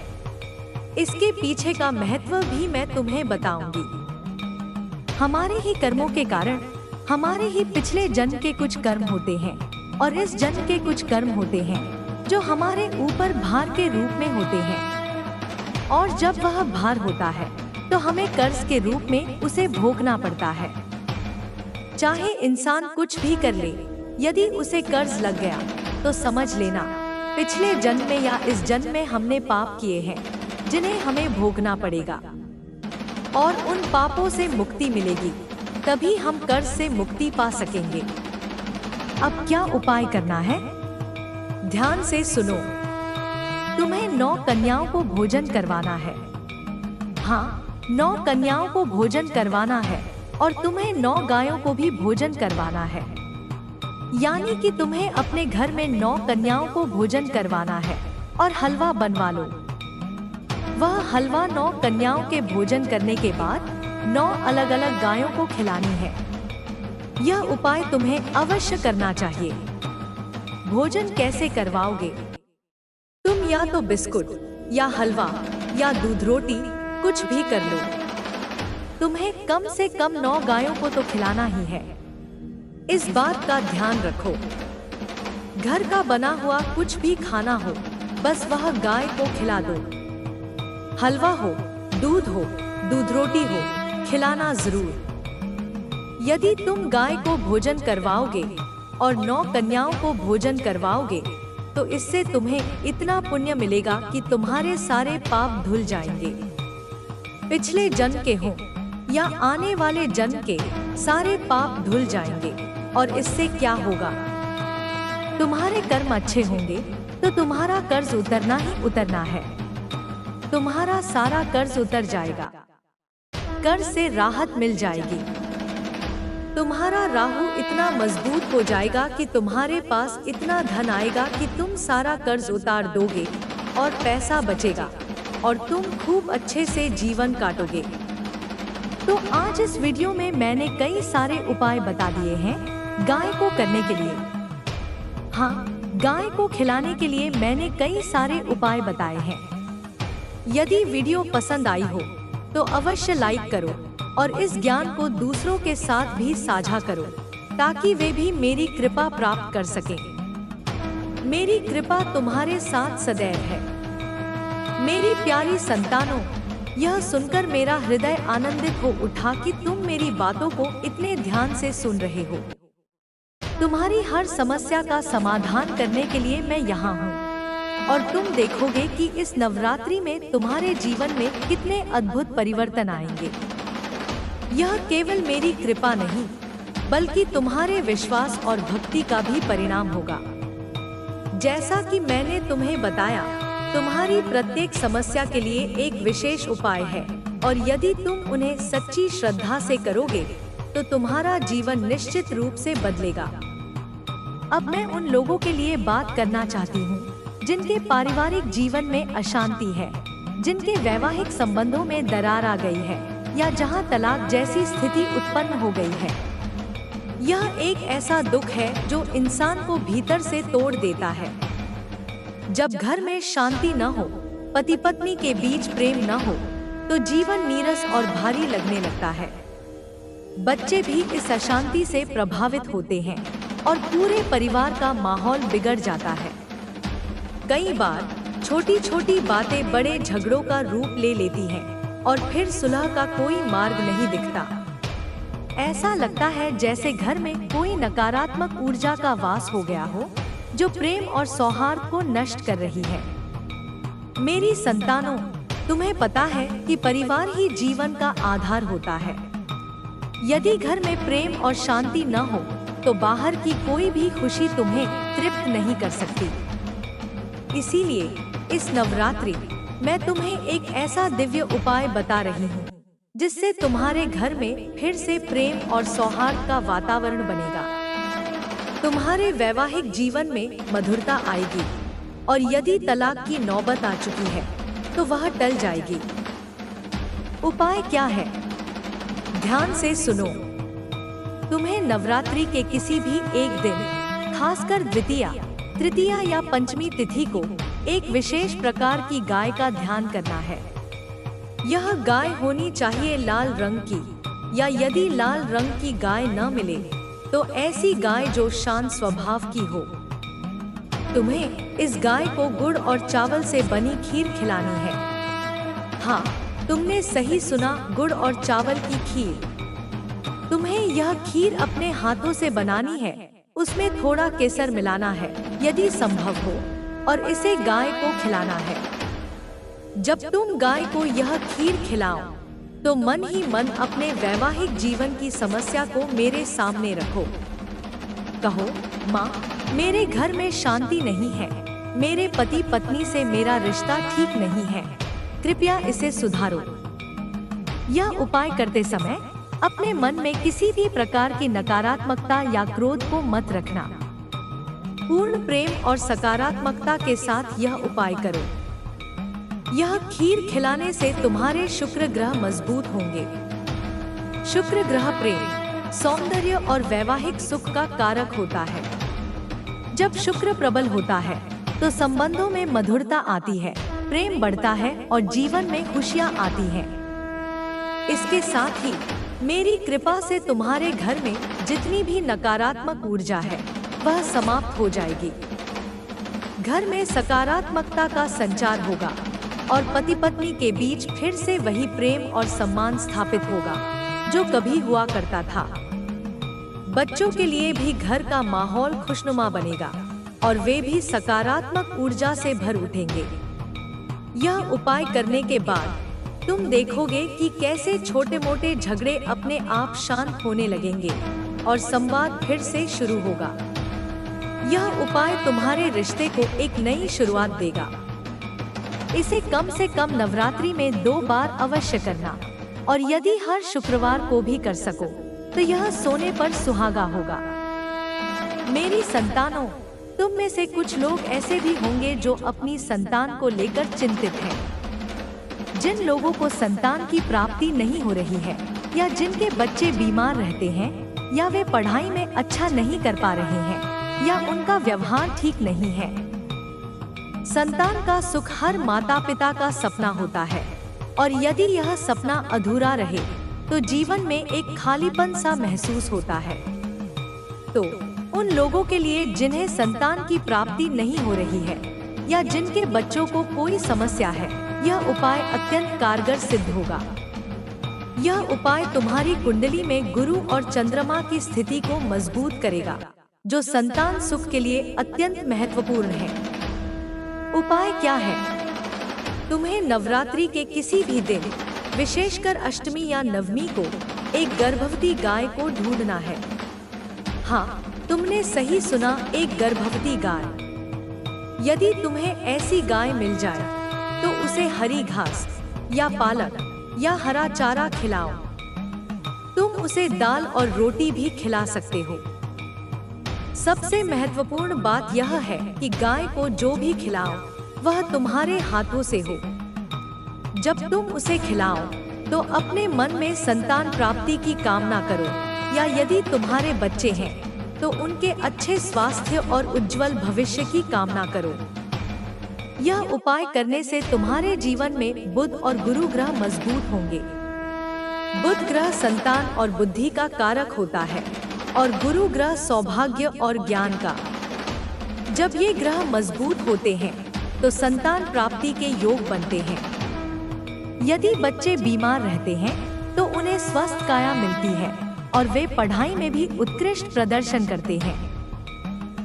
इसके पीछे का महत्व भी मैं तुम्हें बताऊंगी। हमारे ही कर्मों के कारण हमारे ही पिछले जन्म के कुछ कर्म होते हैं और इस जन्म के कुछ कर्म होते हैं जो हमारे ऊपर भार के रूप में होते हैं। और जब वह भार होता है तो हमें कर्ज के रूप में उसे भोगना पड़ता है। चाहे इंसान कुछ भी कर ले, यदि उसे कर्ज लग गया तो समझ लेना पिछले जन्म में या इस जन्म में हमने पाप किए हैं जिन्हें हमें भोगना पड़ेगा और उन पापों से मुक्ति मिलेगी, तभी हम कर्ज से मुक्ति पा सकेंगे। अब क्या उपाय करना है? ध्यान से सुनो। तुम्हें 9 कन्याओं को भोजन करवाना है। हाँ, 9 कन्याओं को भोजन करवाना है और तुम्हें 9 गायों को भी भोजन करवाना है। यानी कि तुम्हें अपने घर में 9 कन्याओं को भोजन करवाना है और हलवा बनवा लो। वह हलवा 9 कन्याओं के भोजन करने के बाद 9 अलग अलग गायों को खिलानी है। यह उपाय तुम्हें अवश्य करना चाहिए। भोजन कैसे करवाओगे? तुम या तो बिस्कुट या हलवा या दूध रोटी कुछ भी कर लो। तुम्हें कम से कम 9 गायों को तो खिलाना ही है। इस बात का ध्यान रखो। घर का बना हुआ कुछ भी खाना हो, बस वह गाय को खिला दो। हलवा हो, दूध हो, दूध रोटी हो, खिलाना जरूर। यदि तुम गाय को भोजन करवाओगे और 9 कन्याओं को भोजन करवाओगे तो इससे तुम्हें इतना पुण्य मिलेगा कि तुम्हारे सारे पाप धुल जाएंगे। पिछले जन्म के हो या आने वाले जन्म के सारे पाप धुल जाएंगे। और इससे क्या होगा? तुम्हारे कर्म अच्छे होंगे तो तुम्हारा कर्ज उतरना ही उतरना है। तुम्हारा सारा कर्ज उतर जाएगा। कर्ज से राहत मिल जाएगी। तुम्हारा राहु इतना मजबूत हो जाएगा कि तुम्हारे पास इतना धन आएगा कि तुम सारा कर्ज उतार दोगे और पैसा बचेगा और तुम खूब अच्छे से जीवन काटोगे। तो आज इस वीडियो में मैंने कई सारे उपाय बता दिए हैं गाय को करने के लिए। हाँ, गाय को खिलाने के लिए मैंने कई सारे उपाय बताए हैं। यदि वीडियो पसंद आई हो तो अवश्य लाइक करो और इस ज्ञान को दूसरों के साथ भी साझा करो ताकि वे भी मेरी कृपा प्राप्त कर सकें। मेरी कृपा तुम्हारे साथ सदैव है। मेरी प्यारी संतानों, यह सुनकर मेरा हृदय आनंदित हो उठा कि तुम मेरी बातों को इतने ध्यान से सुन रहे हो। तुम्हारी हर समस्या का समाधान करने के लिए मैं यहाँ हूँ और तुम देखोगे कि इस नवरात्रि में तुम्हारे जीवन में कितने अद्भुत परिवर्तन आएंगे। यह केवल मेरी कृपा नहीं, बल्कि तुम्हारे विश्वास और भक्ति का भी परिणाम होगा। जैसा कि मैंने तुम्हें बताया, तुम्हारी प्रत्येक समस्या के लिए एक विशेष उपाय है और यदि तुम उन्हें सच्ची श्रद्धा से करोगे तो तुम्हारा जीवन निश्चित रूप से बदलेगा। अब मैं उन लोगों के लिए बात करना चाहती हूँ जिनके पारिवारिक जीवन में अशांति है, जिनके वैवाहिक संबंधों में दरार आ गई है या जहाँ तलाक जैसी स्थिति उत्पन्न हो गई है। यह एक ऐसा दुख है जो इंसान को भीतर से तोड़ देता है। जब घर में शांति न हो, पति पत्नी के बीच प्रेम न हो, तो जीवन नीरस और भारी लगने लगता है। बच्चे भी इस अशांति से प्रभावित होते हैं और पूरे परिवार का माहौल बिगड़ जाता है। कई बार छोटी छोटी बातें बड़े झगड़ों का रूप ले लेती हैं और फिर सुलह का कोई मार्ग नहीं दिखता। ऐसा लगता है जैसे घर में कोई नकारात्मक ऊर्जा का वास हो गया हो, जो प्रेम और सौहार्द को नष्ट कर रही है। मेरी संतानों, तुम्हें पता है कि परिवार ही जीवन का आधार होता है। यदि घर में प्रेम और शांति न हो, तो बाहर की कोई भी खुशी तुम्हें तृप्त नहीं कर सकती। इसीलिए इस नवरात्रि मैं तुम्हें एक ऐसा दिव्य उपाय बता रही हूँ जिससे तुम्हारे घर में फिर से प्रेम और सौहार्द का वातावरण बनेगा। तुम्हारे वैवाहिक जीवन में मधुरता आएगी और यदि तलाक की नौबत आ चुकी है तो वह टल जाएगी। उपाय क्या है? ध्यान से सुनो। तुम्हें नवरात्रि के किसी भी एक दिन, खासकर द्वितीया, तृतीया या पंचमी तिथि को एक विशेष प्रकार की गाय का ध्यान करना है। यह गाय होनी चाहिए लाल रंग की, या यदि लाल रंग की गाय न मिले तो ऐसी गाय जो शांत स्वभाव की हो। तुम्हें इस गाय को गुड़ और चावल से बनी खीर खिलानी है। हाँ, तुमने सही सुना, गुड़ और चावल की खीर। तुम्हें यह खीर अपने हाथों से बनानी है। उसमें थोड़ा केसर मिलाना है यदि संभव हो, और इसे गाय को खिलाना है। जब तुम गाय को यह खीर खिलाओ तो मन ही मन अपने वैवाहिक जीवन की समस्या को मेरे सामने रखो। कहो, माँ, मेरे घर में शांति नहीं है, मेरे पति पत्नी से मेरा रिश्ता ठीक नहीं है, कृपया इसे सुधारो। यह उपाय करते समय अपने मन में किसी भी प्रकार की नकारात्मकता या क्रोध को मत रखना। पूर्ण प्रेम और सकारात्मकता के साथ यह उपाय करो। यह खीर खिलाने से तुम्हारे शुक्र ग्रह मजबूत होंगे। शुक्र ग्रह प्रेम, सौंदर्य और वैवाहिक सुख का कारक होता है। जब शुक्र प्रबल होता है तो संबंधों में मधुरता आती है, प्रेम बढ़ता है और जीवन में खुशियां आती हैं। इसके साथ ही मेरी कृपा से तुम्हारे घर में जितनी भी नकारात्मक ऊर्जा है वह समाप्त हो जाएगी। घर में सकारात्मकता का संचार होगा और पति पत्नी के बीच फिर से वही प्रेम और सम्मान स्थापित होगा जो कभी हुआ करता था। बच्चों के लिए भी घर का माहौल खुशनुमा बनेगा और वे भी सकारात्मक ऊर्जा से भर उठेंगे। यह उपाय करने के बाद तुम देखोगे कि कैसे छोटे मोटे झगड़े अपने आप शांत होने लगेंगे और संवाद फिर से शुरू होगा। यह उपाय तुम्हारे रिश्ते को एक नई शुरुआत देगा। इसे कम से कम नवरात्रि में 2 बार अवश्य करना, और यदि हर शुक्रवार को भी कर सको तो यह सोने पर सुहागा होगा। मेरी संतानों, तुम में से कुछ लोग ऐसे भी होंगे जो अपनी संतान को लेकर चिंतित हैं। जिन लोगों को संतान की प्राप्ति नहीं हो रही है, या जिनके बच्चे बीमार रहते हैं, या वे पढ़ाई में अच्छा नहीं कर पा रहे हैं, या उनका व्यवहार ठीक नहीं है। संतान का सुख हर माता पिता का सपना होता है, और यदि यह सपना अधूरा रहे तो जीवन में एक खालीपन सा महसूस होता है। तो उन लोगों के लिए जिन्हें संतान की प्राप्ति नहीं हो रही है, या जिनके बच्चों को कोई समस्या है, यह उपाय अत्यंत कारगर सिद्ध होगा। यह उपाय तुम्हारी कुंडली में गुरु और चंद्रमा की स्थिति को मजबूत करेगा, जो संतान सुख के लिए अत्यंत महत्वपूर्ण है। उपाय क्या है? तुम्हें नवरात्रि के किसी भी दिन, विशेषकर अष्टमी या नवमी को, एक गर्भवती गाय को ढूंढना है। हाँ, तुमने सही सुना, एक गर्भवती गाय। यदि तुम्हें ऐसी गाय मिल जाए तो उसे हरी घास या पालक या हरा चारा खिलाओ। तुम उसे दाल और रोटी भी खिला सकते हो। सबसे महत्वपूर्ण बात यह है कि गाय को जो भी खिलाओ वह तुम्हारे हाथों से हो। जब तुम उसे खिलाओ तो अपने मन में संतान प्राप्ति की कामना करो, या यदि तुम्हारे बच्चे हैं तो उनके अच्छे स्वास्थ्य और उज्जवल भविष्य की कामना करो। यह उपाय करने से तुम्हारे जीवन में बुध और गुरु ग्रह मजबूत होंगे। बुध ग्रह संतान और बुद्धि का कारक होता है और गुरु ग्रह सौभाग्य और ज्ञान का। जब ये ग्रह मजबूत होते हैं तो संतान प्राप्ति के योग बनते हैं। यदि बच्चे बीमार रहते हैं तो उन्हें स्वस्थ काया मिलती है और वे पढ़ाई में भी उत्कृष्ट प्रदर्शन करते हैं।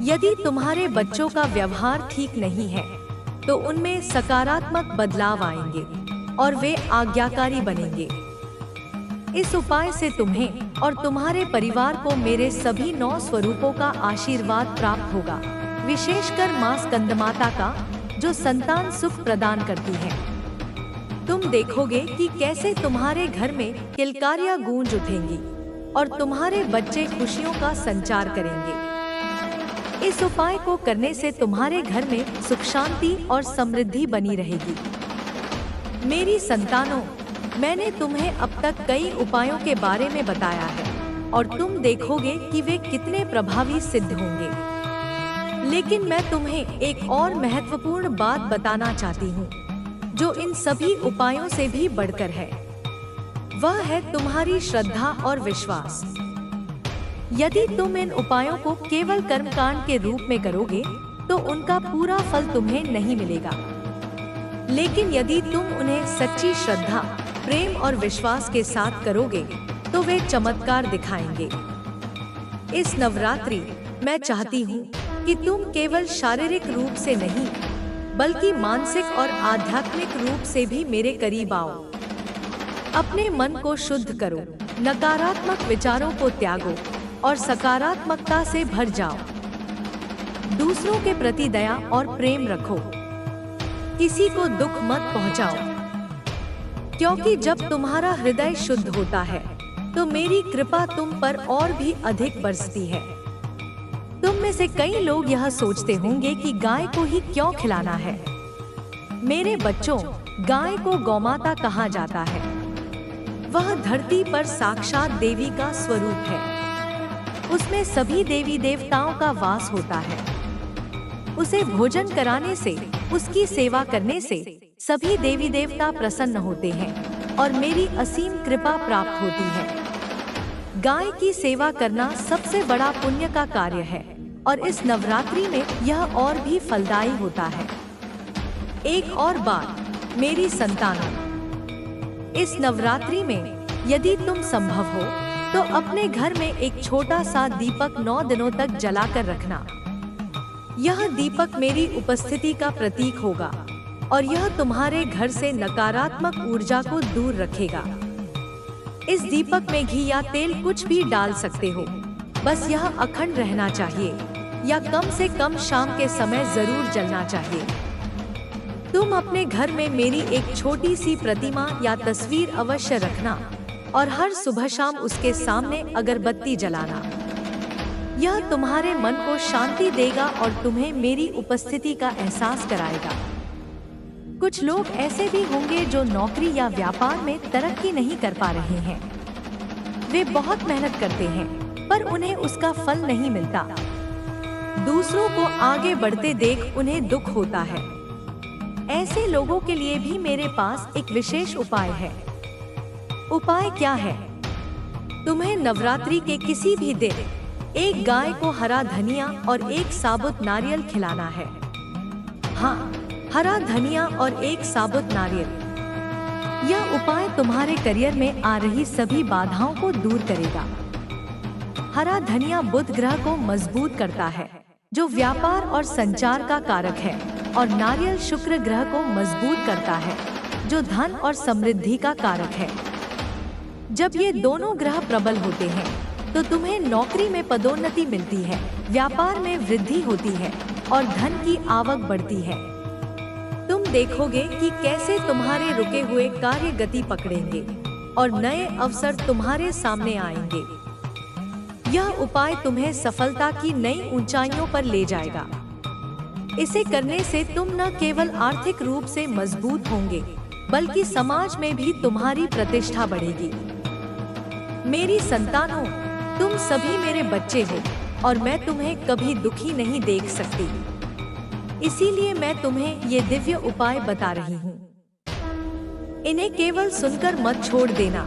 यदि तुम्हारे बच्चों का व्यवहार ठीक नहीं है तो उनमें सकारात्मक बदलाव आएंगे और वे आज्ञाकारी बनेंगे। इस उपाय से तुम्हें और तुम्हारे परिवार को मेरे सभी 9 स्वरूपों का आशीर्वाद प्राप्त होगा, विशेषकर मां स्कंदमाता का, जो संतान सुख प्रदान करती है। तुम देखोगे कि कैसे तुम्हारे घर में किलकारियां गूंज उठेंगी और तुम्हारे बच्चे खुशियों का संचार करेंगे। इस उपाय को करने से तुम्हारे घर में सुख शांति और समृद्धि बनी रहेगी। मेरी संतानों, मैंने तुम्हें अब तक कई उपायों के बारे में बताया है और तुम देखोगे कि वे कितने प्रभावी सिद्ध होंगे। लेकिन मैं तुम्हें एक और महत्वपूर्ण बात बताना चाहती हूँ, जो इन सभी उपायों से भी बढ़कर है। वह है तुम्हारी श्रद्धा और विश्वास। यदि तुम इन उपायों को केवल कर्मकांड के रूप में करोगे तो उनका पूरा फल तुम्हें नहीं मिलेगा। लेकिन यदि तुम उन्हें सच्ची श्रद्धा, प्रेम और विश्वास के साथ करोगे तो वे चमत्कार दिखाएंगे। इस नवरात्रि मैं चाहती हूँ कि तुम केवल शारीरिक रूप से नहीं, बल्कि मानसिक और आध्यात्मिक रूप से भी मेरे करीब आओ। अपने मन को शुद्ध करो, नकारात्मक विचारों को त्यागो और सकारात्मकता से भर जाओ। दूसरों के प्रति दया और प्रेम रखो। किसी को दुख मत पहुंचाओ, क्योंकि जब तुम्हारा हृदय शुद्ध होता है तो मेरी कृपा तुम पर और भी अधिक बरसती है। तुम में से कई लोग यह सोचते होंगे कि गाय को ही क्यों खिलाना है। मेरे बच्चों, गाय को गौमाता कहा जाता है। वह धरती पर साक्षात देवी का स्वरूप है। उसमें सभी देवी देवताओं का वास होता है। उसे भोजन कराने से, उसकी सेवा करने से सभी देवी देवता प्रसन्न होते हैं और मेरी असीम कृपा प्राप्त होती है। गाय की सेवा करना सबसे बड़ा पुण्य का कार्य है और इस नवरात्रि में यह और भी फलदायी होता है। एक और बात मेरी संतानों, इस नवरात्रि में यदि तुम संभव हो तो अपने घर में एक छोटा सा दीपक 9 दिनों तक जलाकर रखना। यह दीपक मेरी उपस्थिति का प्रतीक होगा और यह तुम्हारे घर से नकारात्मक ऊर्जा को दूर रखेगा। इस दीपक में घी या तेल कुछ भी डाल सकते हो, बस यह अखंड रहना चाहिए या कम से कम शाम के समय जरूर जलना चाहिए। तुम अपने घर में मेरी एक छोटी सी प्रतिमा या तस्वीर अवश्य रखना और हर सुबह शाम उसके सामने अगरबत्ती जलाना। यह तुम्हारे मन को शांति देगा और तुम्हें मेरी उपस्थिति का एहसास कराएगा। कुछ लोग ऐसे भी होंगे जो नौकरी या व्यापार में तरक्की नहीं कर पा रहे हैं। वे बहुत मेहनत करते हैं पर उन्हें उसका फल नहीं मिलता। दूसरों को आगे बढ़ते देख उन्हें दुख होता है। ऐसे लोगों के लिए भी मेरे पास एक विशेष उपाय है। उपाय क्या है? तुम्हें नवरात्रि के किसी भी दिन एक गाय को हरा धनिया और एक साबुत नारियल खिलाना है। हाँ, हरा धनिया और एक साबुत नारियल। यह उपाय तुम्हारे करियर में आ रही सभी बाधाओं को दूर करेगा। हरा धनिया बुध ग्रह को मजबूत करता है, जो व्यापार और संचार का कारक है, और नारियल शुक्र ग्रह को मजबूत करता है, जो धन और समृद्धि का कारक है। जब ये दोनों ग्रह प्रबल होते हैं तो तुम्हें नौकरी में पदोन्नति मिलती है, व्यापार में वृद्धि होती है और धन की आवक बढ़ती है। तुम देखोगे कि कैसे तुम्हारे रुके हुए कार्य गति पकड़ेंगे और नए अवसर तुम्हारे सामने आएंगे। यह उपाय तुम्हें सफलता की नई ऊंचाइयों पर ले जाएगा। इसे करने से तुम न केवल आर्थिक रूप से मजबूत होंगे, बल्कि समाज में भी तुम्हारी प्रतिष्ठा बढ़ेगी। मेरी संतानों, तुम सभी मेरे बच्चे हो और मैं तुम्हें कभी दुखी नहीं देख सकती। इसीलिए मैं तुम्हें ये दिव्य उपाय बता रही हूँ। इन्हें केवल सुनकर मत छोड़ देना,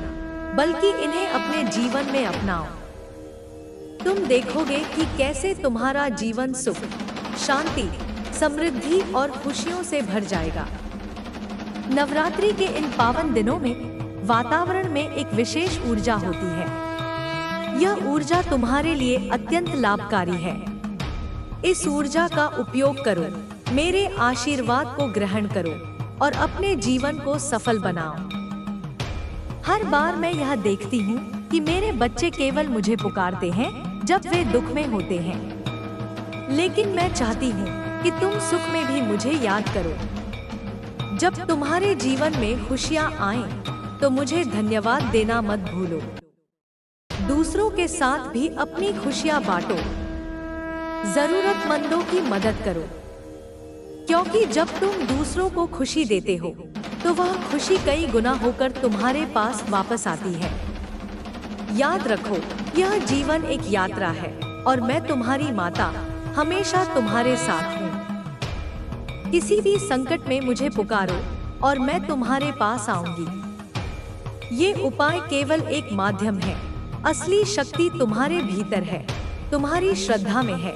बल्कि इन्हें अपने जीवन में अपनाओ। तुम देखोगे कि कैसे तुम्हारा जीवन सुख, शांति, समृद्धि और खुशियों से भर जाएगा। नवरात्रि के इन पावन दिनों में वातावरण में एक विशेष ऊर्जा होती है। यह ऊर्जा तुम्हारे लिए अत्यंत लाभकारी है। इस ऊर्जा का उपयोग करो, मेरे आशीर्वाद को ग्रहण करो और अपने जीवन को सफल बनाओ। हर बार मैं यह देखती हूँ कि मेरे बच्चे केवल मुझे पुकारते हैं जब वे दुख में होते हैं, लेकिन मैं चाहती हूँ कि तुम सुख में भी मुझे याद करो। जब तुम्हारे जीवन में खुशियाँ आएं, तो मुझे धन्यवाद देना मत भूलो। दूसरों के साथ भी अपनी खुशियाँ बांटो, जरूरतमंदों की मदद करो, क्योंकि जब तुम दूसरों को खुशी देते हो तो वह खुशी कई गुना होकर तुम्हारे पास वापस आती है। याद रखो, यह जीवन एक यात्रा है और मैं तुम्हारी माता हमेशा तुम्हारे साथ हूँ। किसी भी संकट में मुझे पुकारो और मैं तुम्हारे पास आऊंगी। ये उपाय केवल एक माध्यम है, असली शक्ति तुम्हारे भीतर है, तुम्हारी श्रद्धा में है।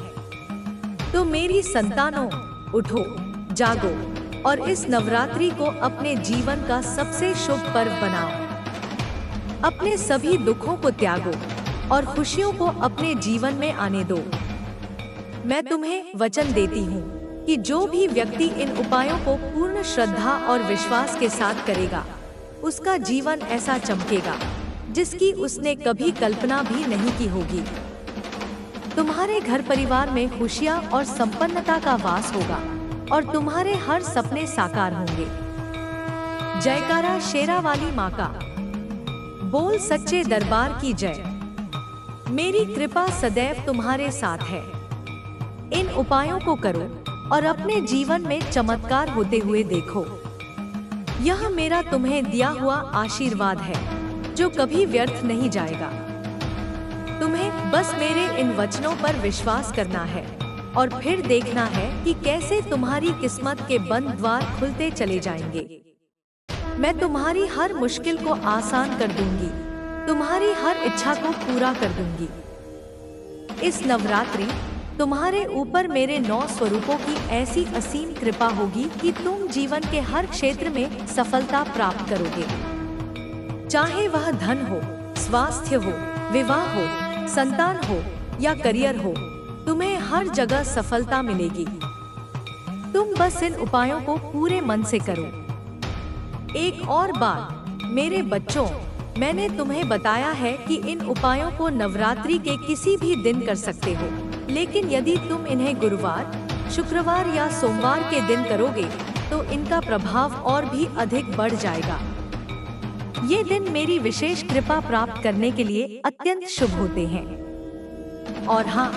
तो मेरी संतानों, उठो, जागो और इस नवरात्रि को अपने जीवन का सबसे शुभ पर्व बनाओ। अपने सभी दुखों को त्यागो और खुशियों को अपने जीवन में आने दो। मैं तुम्हें वचन देती हूँ कि जो भी व्यक्ति इन उपायों को पूर्ण श्रद्धा और विश्वास के साथ करेगा, उसका जीवन ऐसा चमकेगा जिसकी उसने कभी कल्पना भी नहीं की होगी। तुम्हारे घर परिवार में खुशियाँ और संपन्नता का वास होगा और तुम्हारे हर सपने साकार होंगे। जयकारा शेरावाली माँ का। बोल सच्चे दरबार की जय। मेरी कृपा सदैव तुम्हारे साथ है। इन उपायों को करो और अपने जीवन में चमत्कार होते हुए देखो। यह मेरा तुम्हें दिया हुआ आशीर्वाद है, जो कभी व्यर्थ नहीं जाएगा। तुम्हें बस मेरे इन वचनों पर विश्वास करना है और फिर देखना है कि कैसे तुम्हारी किस्मत के बंद द्वार खुलते चले जाएंगे। मैं तुम्हारी हर मुश्किल को आसान कर दूंगी, तुम्हारी हर इच्छा को पूरा कर दूंगी। इस नवरात्रि तुम्हारे ऊपर मेरे 9 स्वरूपों की ऐसी असीम कृपा होगी कि तुम जीवन के हर क्षेत्र में सफलता प्राप्त करोगे। चाहे वह धन हो, स्वास्थ्य हो, विवाह हो, संतान हो या करियर हो, तुम्हें हर जगह सफलता मिलेगी। तुम बस इन उपायों को पूरे मन से करो। एक और बात मेरे बच्चों, मैंने तुम्हें बताया है कि इन उपायों को नवरात्रि के किसी भी दिन कर सकते हो, लेकिन यदि तुम इन्हें गुरुवार, शुक्रवार या सोमवार के दिन करोगे तो इनका प्रभाव और भी अधिक बढ़ जाएगा। ये दिन मेरी विशेष कृपा प्राप्त करने के लिए अत्यंत शुभ होते हैं। और हाँ,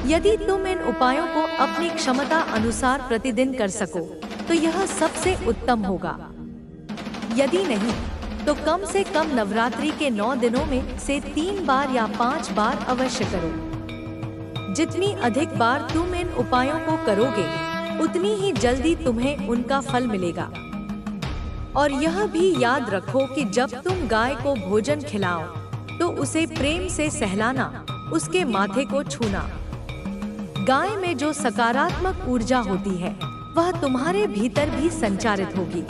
यदि तुम इन उपायों को अपनी क्षमता अनुसार प्रतिदिन कर सको तो यह सबसे उत्तम होगा। यदि नहीं तो कम से कम नवरात्रि के 9 दिनों में से 3 बार या 5 बार अवश्य करो। जितनी अधिक बार तुम इन उपायों को करोगे, उतनी ही जल्दी तुम्हें उनका फल मिलेगा। और यह भी याद रखो कि जब तुम गाय को भोजन खिलाओ तो उसे प्रेम से सहलाना, उसके माथे को छूना। गाय में जो सकारात्मक ऊर्जा होती है वह तुम्हारे भीतर भी संचारित होगी।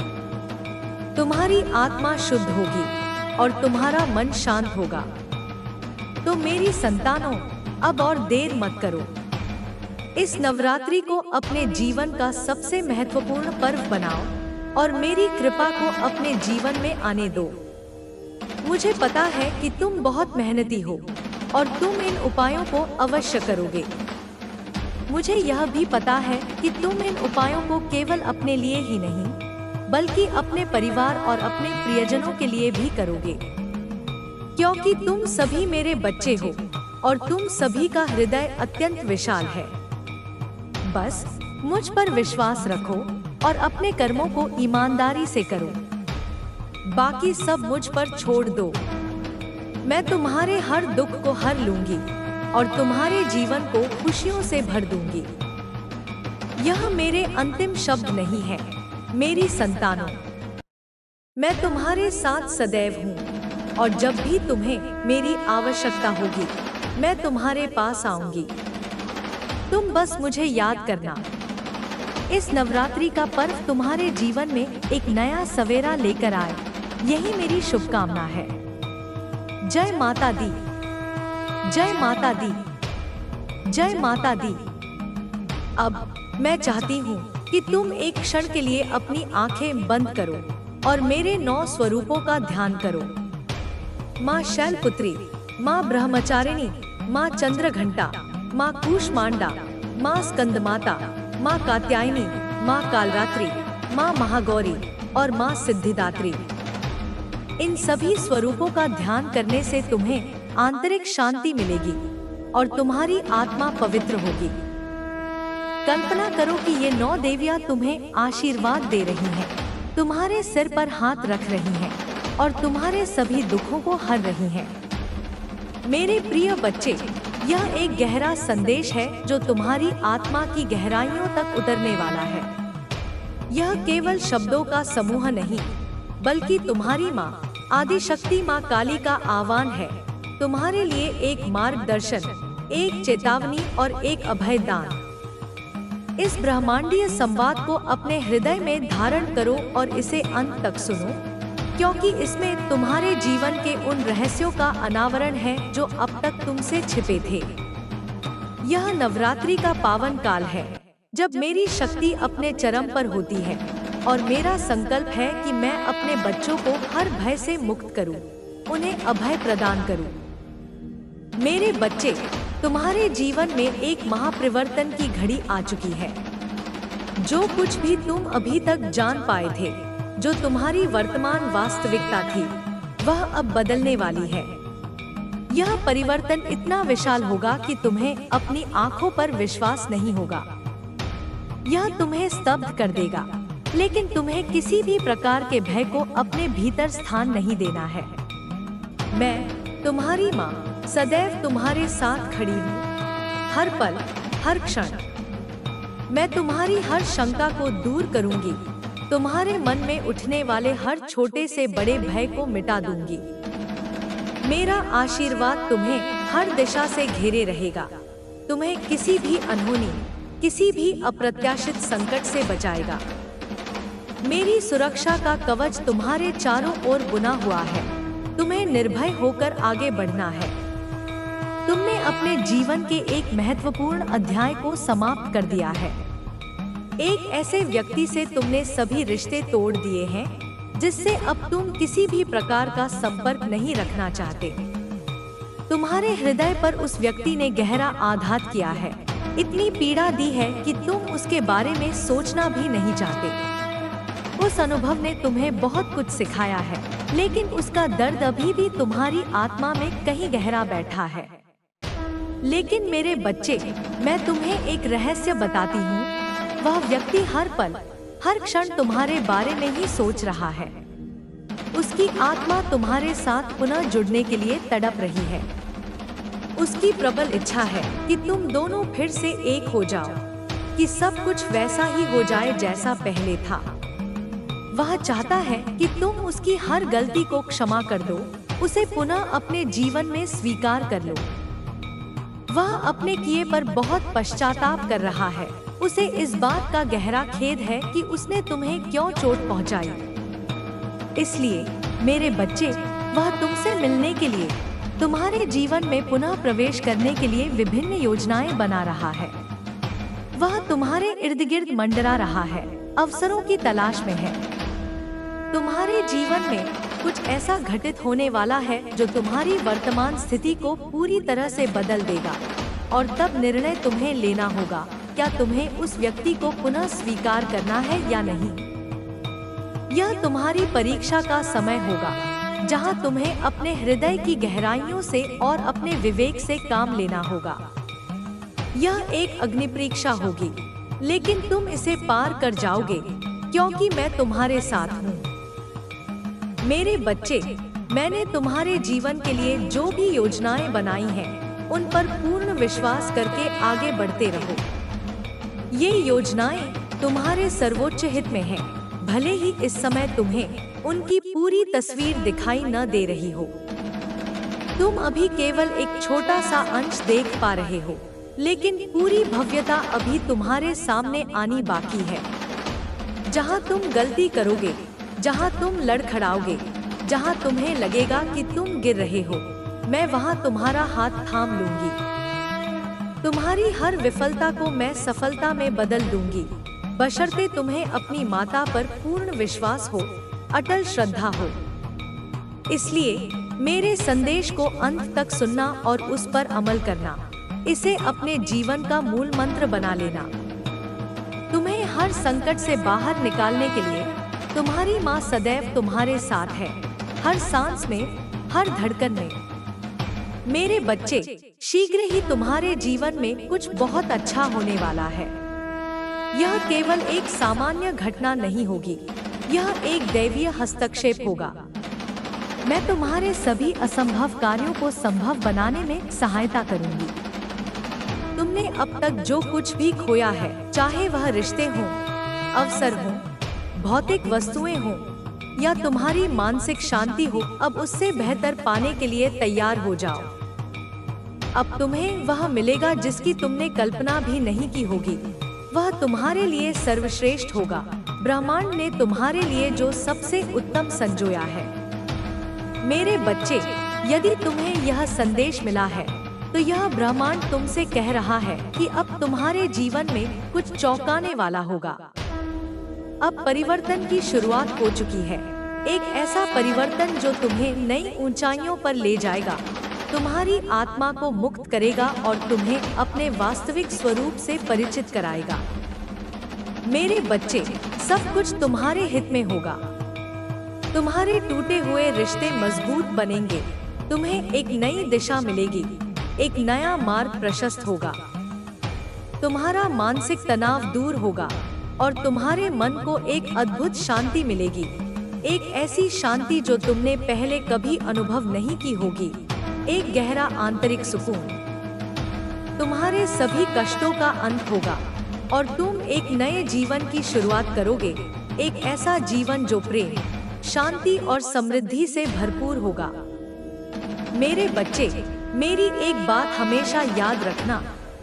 तुम्हारी आत्मा शुद्ध होगी और तुम्हारा मन शांत होगा। तो मेरी संतानों, अब और देर मत करो। इस नवरात्रि को अपने जीवन का सबसे महत्वपूर्ण पर्व बनाओ और मेरी कृपा को अपने जीवन में आने दो। मुझे पता है कि तुम बहुत मेहनती हो और तुम इन उपायों को अवश्य करोगे। मुझे यह भी पता है कि तुम इन उपायों को केवल अपने लिए ही नहीं, बल्कि अपने परिवार और अपने प्रियजनों के लिए भी करोगे, क्योंकि तुम सभी मेरे बच्चे हो और तुम सभी का हृदय अत्यंत विशाल है। बस मुझ पर विश्वास रखो और अपने कर्मों को ईमानदारी से करो। बाकी सब मुझ पर छोड़ दो। मैं तुम्हारे हर दुख को हर लूंगी और तुम्हारे जीवन को खुशियों से भर दूंगी। यह मेरे अंतिम शब्द नहीं है मेरी संतानों। मैं तुम्हारे साथ सदैव हूँ और जब भी तुम्हें मेरी आवश्यकता होगी मैं तुम्हारे पास आऊंगी। तुम बस मुझे याद करना। इस नवरात्रि का पर्व तुम्हारे जीवन में एक नया सवेरा लेकर आए, यही मेरी शुभकामना है। जय माता दी, जय माता दी, जय माता दी। अब मैं चाहती हूँ कि तुम एक क्षण के लिए अपनी आंखें बंद करो और मेरे 9 स्वरूपों का ध्यान करो। माँ शैलपुत्री, माँ ब्रह्मचारिणी, माँ चंद्रघंटा, माँ कूष्मांडा, माँ स्कंदमाता, माँ कात्यायनी, माँ कालरात्रि, माँ महागौरी और माँ सिद्धिदात्री। इन सभी स्वरूपों का ध्यान करने से तुम्हें आंतरिक शांति मिलेगी और तुम्हारी आत्मा पवित्र होगी। कल्पना करो कि ये 9 देवियां तुम्हें आशीर्वाद दे रही हैं, तुम्हारे सिर पर हाथ रख रही हैं और तुम्हारे सभी दुखों को हर रही हैं। मेरे प्रिय बच्चे, यह एक गहरा संदेश है जो तुम्हारी आत्मा की गहराइयों तक उतरने वाला है। यह केवल शब्दों का समूह नहीं, बल्कि तुम्हारी माँ आदिशक्ति माँ काली का आह्वान है। तुम्हारे लिए एक मार्गदर्शन, एक चेतावनी और एक अभयदान। इस ब्रह्मांडीय संवाद को अपने हृदय में धारण करो और इसे अंत तक सुनो, क्योंकि इसमें तुम्हारे जीवन के उन रहस्यों का अनावरण है जो अब तक तुमसे छिपे थे। यह नवरात्रि का पावन काल है जब मेरी शक्ति अपने चरम पर होती है और मेरा संकल्प है कि मैं अपने बच्चों को हर भय से मुक्त करूं, उन्हें अभय प्रदान करूं। मेरे बच्चे, तुम्हारे जीवन में एक महापरिवर्तन की घड़ी आ चुकी है। जो कुछ भी तुम अभी तक जान पाए थे, जो तुम्हारी वर्तमान वास्तविकता थी, वह अब बदलने वाली है। यह परिवर्तन इतना विशाल होगा कि तुम्हें अपनी आंखों पर विश्वास नहीं होगा। यह तुम्हें स्तब्ध कर देगा, लेकिन तुम्हें किसी भी प्रकार के भय को अपने भीतर स्थान नहीं देना है। मैं तुम्हारी माँ सदैव तुम्हारे साथ खड़ी हूँ, हर पल, हर क्षण। मैं तुम्हारी हर शंका को दूर करूंगी, तुम्हारे मन में उठने वाले हर छोटे से बड़े भय को मिटा दूंगी। मेरा आशीर्वाद तुम्हें हर दिशा से घेरे रहेगा, तुम्हें किसी भी अनहोनी, किसी भी अप्रत्याशित संकट से बचाएगा। मेरी सुरक्षा का कवच तुम्हारे चारों ओर बुना हुआ है, तुम्हें निर्भय होकर आगे बढ़ना है। तुमने अपने जीवन के एक महत्वपूर्ण अध्याय को समाप्त कर दिया है। एक ऐसे व्यक्ति से तुमने सभी रिश्ते तोड़ दिए हैं जिससे अब तुम किसी भी प्रकार का संपर्क नहीं रखना चाहते। तुम्हारे हृदय पर उस व्यक्ति ने गहरा आघात किया है, इतनी पीड़ा दी है कि तुम उसके बारे में सोचना भी नहीं चाहते। उस अनुभव ने तुम्हें बहुत कुछ सिखाया है, लेकिन उसका दर्द अभी भी तुम्हारी आत्मा में कहीं गहरा बैठा है। लेकिन मेरे बच्चे, मैं तुम्हें एक रहस्य बताती हूँ। वह व्यक्ति हर पल, हर क्षण तुम्हारे बारे में ही सोच रहा है। उसकी आत्मा तुम्हारे साथ पुनः जुड़ने के लिए तड़प रही है। उसकी प्रबल इच्छा है कि तुम दोनों फिर से एक हो जाओ, कि सब कुछ वैसा ही हो जाए जैसा पहले था। वह चाहता है कि तुम उसकी हर गलती को क्षमा कर दो, उसे पुनः अपने जीवन में स्वीकार कर लो। वह अपने किए पर बहुत पश्चाताप कर रहा है उसे इस बात का गहरा खेद है कि उसने तुम्हें क्यों चोट पहुंचाई। इसलिए मेरे बच्चे, वह तुमसे मिलने के लिए, तुम्हारे जीवन में पुनः प्रवेश करने के लिए विभिन्न योजनाएं बना रहा है। वह तुम्हारे इर्द गिर्द मंडरा रहा है, अवसरों की तलाश में है। तुम्हारे जीवन में कुछ ऐसा घटित होने वाला है जो तुम्हारी वर्तमान स्थिति को पूरी तरह से बदल देगा, और तब निर्णय तुम्हें लेना होगा, क्या तुम्हें उस व्यक्ति को पुनः स्वीकार करना है या नहीं। यह तुम्हारी परीक्षा का समय होगा, जहां तुम्हें अपने हृदय की गहराइयों से और अपने विवेक से काम लेना होगा। यह एक अग्नि परीक्षा होगी, लेकिन तुम इसे पार कर जाओगे, क्योंकि मैं तुम्हारे साथ हूँ। मेरे बच्चे, मैंने तुम्हारे जीवन के लिए जो भी योजनाएं बनाई हैं, उन पर पूर्ण विश्वास करके आगे बढ़ते रहो। ये योजनाएं तुम्हारे सर्वोच्च हित में हैं, भले ही इस समय तुम्हें उनकी पूरी तस्वीर दिखाई न दे रही हो। तुम अभी केवल एक छोटा सा अंश देख पा रहे हो, लेकिन पूरी भव्यता अभी तुम्हारे सामने आनी बाकी है। जहां तुम गलती करोगे, जहां तुम लड़खड़ाओगे, जहां तुम्हें लगेगा कि तुम गिर रहे हो, मैं वहां तुम्हारा हाथ थाम लूंगी। तुम्हारी हर विफलता को मैं सफलता में बदल दूंगी, बशर्ते तुम्हें अपनी माता पर पूर्ण विश्वास हो, अटल श्रद्धा हो। इसलिए मेरे संदेश को अंत तक सुनना और उस पर अमल करना, इसे अपने जीवन का मूल मंत्र बना लेना। तुम्हें हर संकट से बाहर निकालने के लिए तुम्हारी माँ सदैव तुम्हारे साथ है, हर सांस में, हर धड़कन में। मेरे बच्चे, शीघ्र ही तुम्हारे जीवन में कुछ बहुत अच्छा होने वाला है। यह केवल एक सामान्य घटना नहीं होगी, यह एक दैवीय हस्तक्षेप होगा। मैं तुम्हारे सभी असंभव कार्यों को संभव बनाने में सहायता करूंगी। तुमने अब तक जो कुछ भी खोया है, चाहे वह रिश्ते हों, अवसर हों, भौतिक वस्तुएं हों या तुम्हारी मानसिक शांति हो, अब उससे बेहतर पाने के लिए तैयार हो जाओ। अब तुम्हें वह मिलेगा जिसकी तुमने कल्पना भी नहीं की होगी। वह तुम्हारे लिए सर्वश्रेष्ठ होगा। ब्रह्मांड ने तुम्हारे लिए जो सबसे उत्तम संजोया है। मेरे बच्चे, यदि तुम्हें यह संदेश मिला है, तो यह ब्रह्मांड तुमसे कह रहा है कि अब तुम्हारे जीवन में कुछ चौंकाने वाला होगा। अब परिवर्तन की शुरुआत हो चुकी है, एक ऐसा परिवर्तन जो तुम्हें नई ऊंचाइयों पर ले जाएगा, तुम्हारी आत्मा को मुक्त करेगा और तुम्हें अपने वास्तविक स्वरूप से परिचित कराएगा। मेरे बच्चे, सब कुछ तुम्हारे हित में होगा। तुम्हारे टूटे हुए रिश्ते मजबूत बनेंगे, तुम्हें एक नई दिशा मिलेगी, एक नया मार्ग प्रशस्त होगा। तुम्हारा मानसिक तनाव दूर होगा और तुम्हारे मन को एक अद्भुत शांति मिलेगी, एक ऐसी शांति जो तुमने पहले कभी अनुभव नहीं की होगी, एक गहरा आंतरिक सुकून। तुम्हारे सभी कष्टों का अंत होगा और तुम एक नए जीवन की शुरुआत करोगे, एक ऐसा जीवन जो प्रेम, शांति और समृद्धि से भरपूर होगा। मेरे बच्चे, मेरी एक बात हमेशा याद रखना,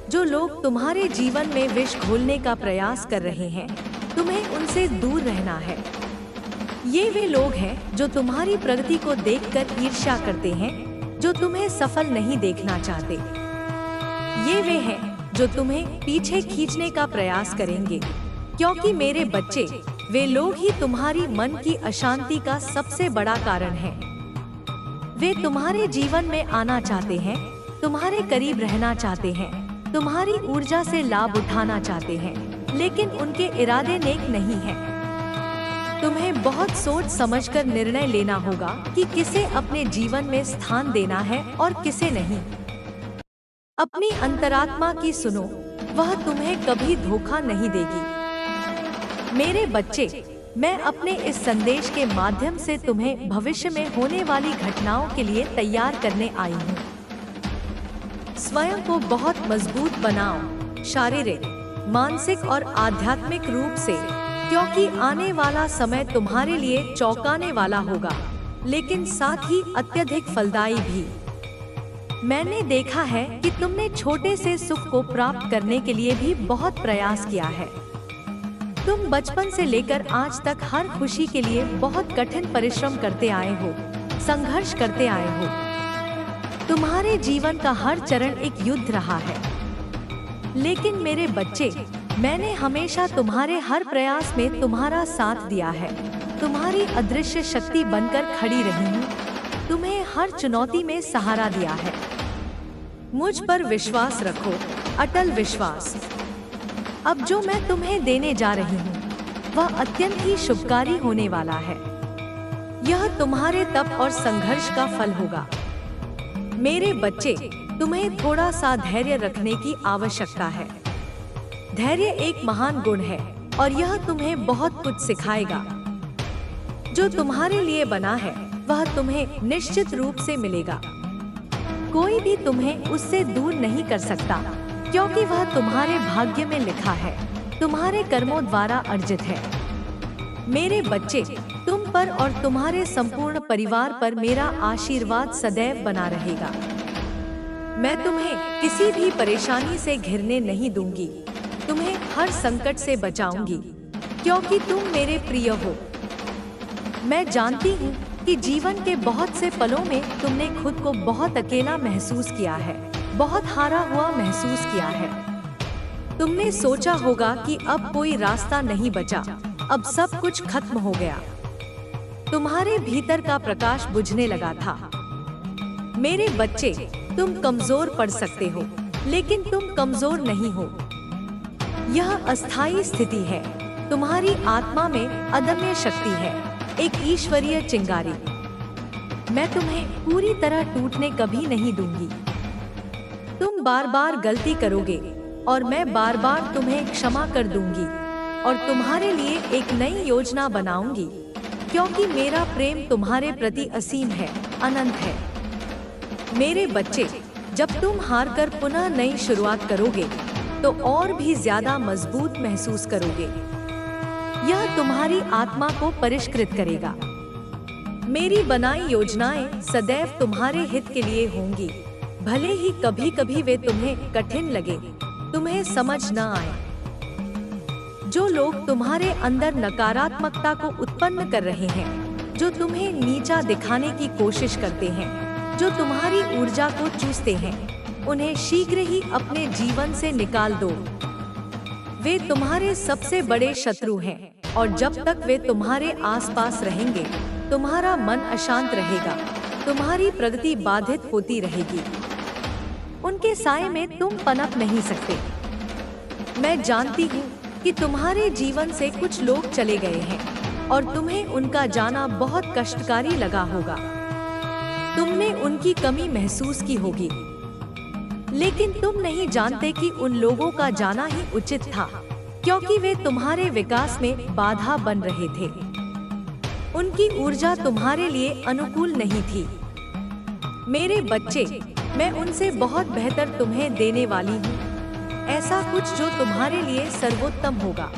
जो लोग तुम्हारे जीवन में विष घोलने का प्रयास कर रहे हैं, तुम्हें उनसे दूर रहना है। ये वे लोग हैं जो तुम्हारी प्रगति को देखकर ईर्ष्या करते हैं, जो तुम्हें सफल नहीं देखना चाहते। ये वे हैं जो तुम्हें पीछे खींचने का प्रयास करेंगे, क्योंकि मेरे बच्चे, वे लोग ही तुम्हारी मन की अशांति का सबसे बड़ा कारण हैं। वे तुम्हारे जीवन में आना चाहते हैं, तुम्हारे करीब रहना चाहते हैं, तुम्हारी ऊर्जा से लाभ उठाना चाहते हैं, लेकिन उनके इरादे नेक नहीं हैं। तुम्हें बहुत सोच समझकर निर्णय लेना होगा कि किसे अपने जीवन में स्थान देना है और किसे नहीं। अपनी अंतरात्मा की सुनो, वह तुम्हें कभी धोखा नहीं देगी। मेरे बच्चे, मैं अपने इस संदेश के माध्यम से तुम्हें भविष्य में होने वाली घटनाओं के लिए तैयार करने आई हूँ। स्वयं को बहुत मजबूत बनाओ, शारीरिक, मानसिक और आध्यात्मिक रूप से, क्योंकि आने वाला समय तुम्हारे लिए चौंकाने वाला होगा, लेकिन साथ ही अत्यधिक फलदायी भी। मैंने देखा है कि तुमने छोटे से सुख को प्राप्त करने के लिए भी बहुत प्रयास किया है। तुम बचपन से लेकर आज तक हर खुशी के लिए बहुत कठिन परिश्रम करते आए हो, संघर्ष करते आए हो। तुम्हारे जीवन का हर चरण एक युद्ध रहा है। लेकिन मेरे बच्चे, मैंने हमेशा तुम्हारे हर प्रयास में तुम्हारा साथ दिया है। तुम्हारी अदृश्य शक्ति बनकर खड़ी रही हूँ। तुम्हें हर चुनौती में सहारा दिया है। मुझ पर विश्वास रखो, अटल विश्वास। अब जो मैं तुम्हें देने जा रही हूँ वह अत्यंत ही शुभकारी होने वाला है। यह तुम्हारे तप और संघर्ष का फल होगा। मेरे बच्चे, तुम्हें थोड़ा सा धैर्य रखने की आवश्यकता है। धैर्य एक महान गुण है और यह तुम्हें बहुत कुछ सिखाएगा। जो तुम्हारे लिए बना है वह तुम्हें निश्चित रूप से मिलेगा। कोई भी तुम्हें उससे दूर नहीं कर सकता, क्योंकि वह तुम्हारे भाग्य में लिखा है, तुम्हारे कर्मों द्वारा अर्जित है। मेरे बच्चे, तुम पर और तुम्हारे संपूर्ण परिवार पर मेरा आशीर्वाद सदैव बना रहेगा। मैं तुम्हें किसी भी परेशानी से घिरने नहीं दूंगी। तुम्हें हर संकट से बचाऊंगी, क्योंकि तुम मेरे प्रिय हो। मैं जानती हूँ कि जीवन के बहुत से पलों में तुमने खुद को बहुत अकेला महसूस किया है, बहुत हारा हुआ महसूस किया है। तुमने सोचा होगा कि अब कोई रास्ता नहीं बचा, अब सब कुछ खत्म हो गया। तुम्हारे भीतर का प्रकाश बुझने लगा था। मेरे बच्चे, तुम कमजोर पड़ सकते हो, लेकिन तुम कमजोर नहीं हो। यह अस्थायी स्थिति है। तुम्हारी आत्मा में अदम्य शक्ति है, एक ईश्वरीय चिंगारी। मैं तुम्हें पूरी तरह टूटने कभी नहीं दूंगी। तुम बार बार गलती करोगे और मैं बार बार तुम्हें क्षमा कर दूंगी और तुम्हारे लिए एक नई योजना बनाऊंगी, क्योंकि मेरा प्रेम तुम्हारे प्रति असीम है, अनंत है। मेरे बच्चे, जब तुम हार कर पुनः नई शुरुआत करोगे तो और भी ज्यादा मजबूत महसूस करोगे। यह तुम्हारी आत्मा को परिष्कृत करेगा। मेरी बनाई योजनाएं सदैव तुम्हारे हित के लिए होंगी, भले ही कभी कभी वे तुम्हें कठिन लगे, तुम्हें समझ न आए। जो लोग तुम्हारे अंदर नकारात्मकता को उत्पन्न कर रहे हैं, जो तुम्हें नीचा दिखाने की कोशिश करते हैं, जो तुम्हारी ऊर्जा को चूसते हैं, उन्हें शीघ्र ही अपने जीवन से निकाल दो। वे तुम्हारे सबसे बड़े शत्रु हैं और जब तक वे तुम्हारे आसपास रहेंगे, तुम्हारा मन अशांत रहेगा, तुम्हारी प्रगति बाधित होती रहेगी। उनके साए में तुम पनप नहीं सकते। मैं जानती हूँ कि तुम्हारे जीवन से कुछ लोग चले गए हैं और तुम्हें उनका जाना बहुत कष्टकारी लगा होगा। तुमने उनकी कमी महसूस की होगी, लेकिन तुम नहीं जानते कि उन लोगों का जाना ही उचित था, क्योंकि वे तुम्हारे विकास में बाधा बन रहे थे। उनकी ऊर्जा तुम्हारे लिए अनुकूल नहीं थी। मेरे बच्चे, मैं उनसे बहुत बेहतर तुम्हें देने वाली हूँ, ऐसा कुछ जो तुम्हारे लिए सर्वोत्तम होगा।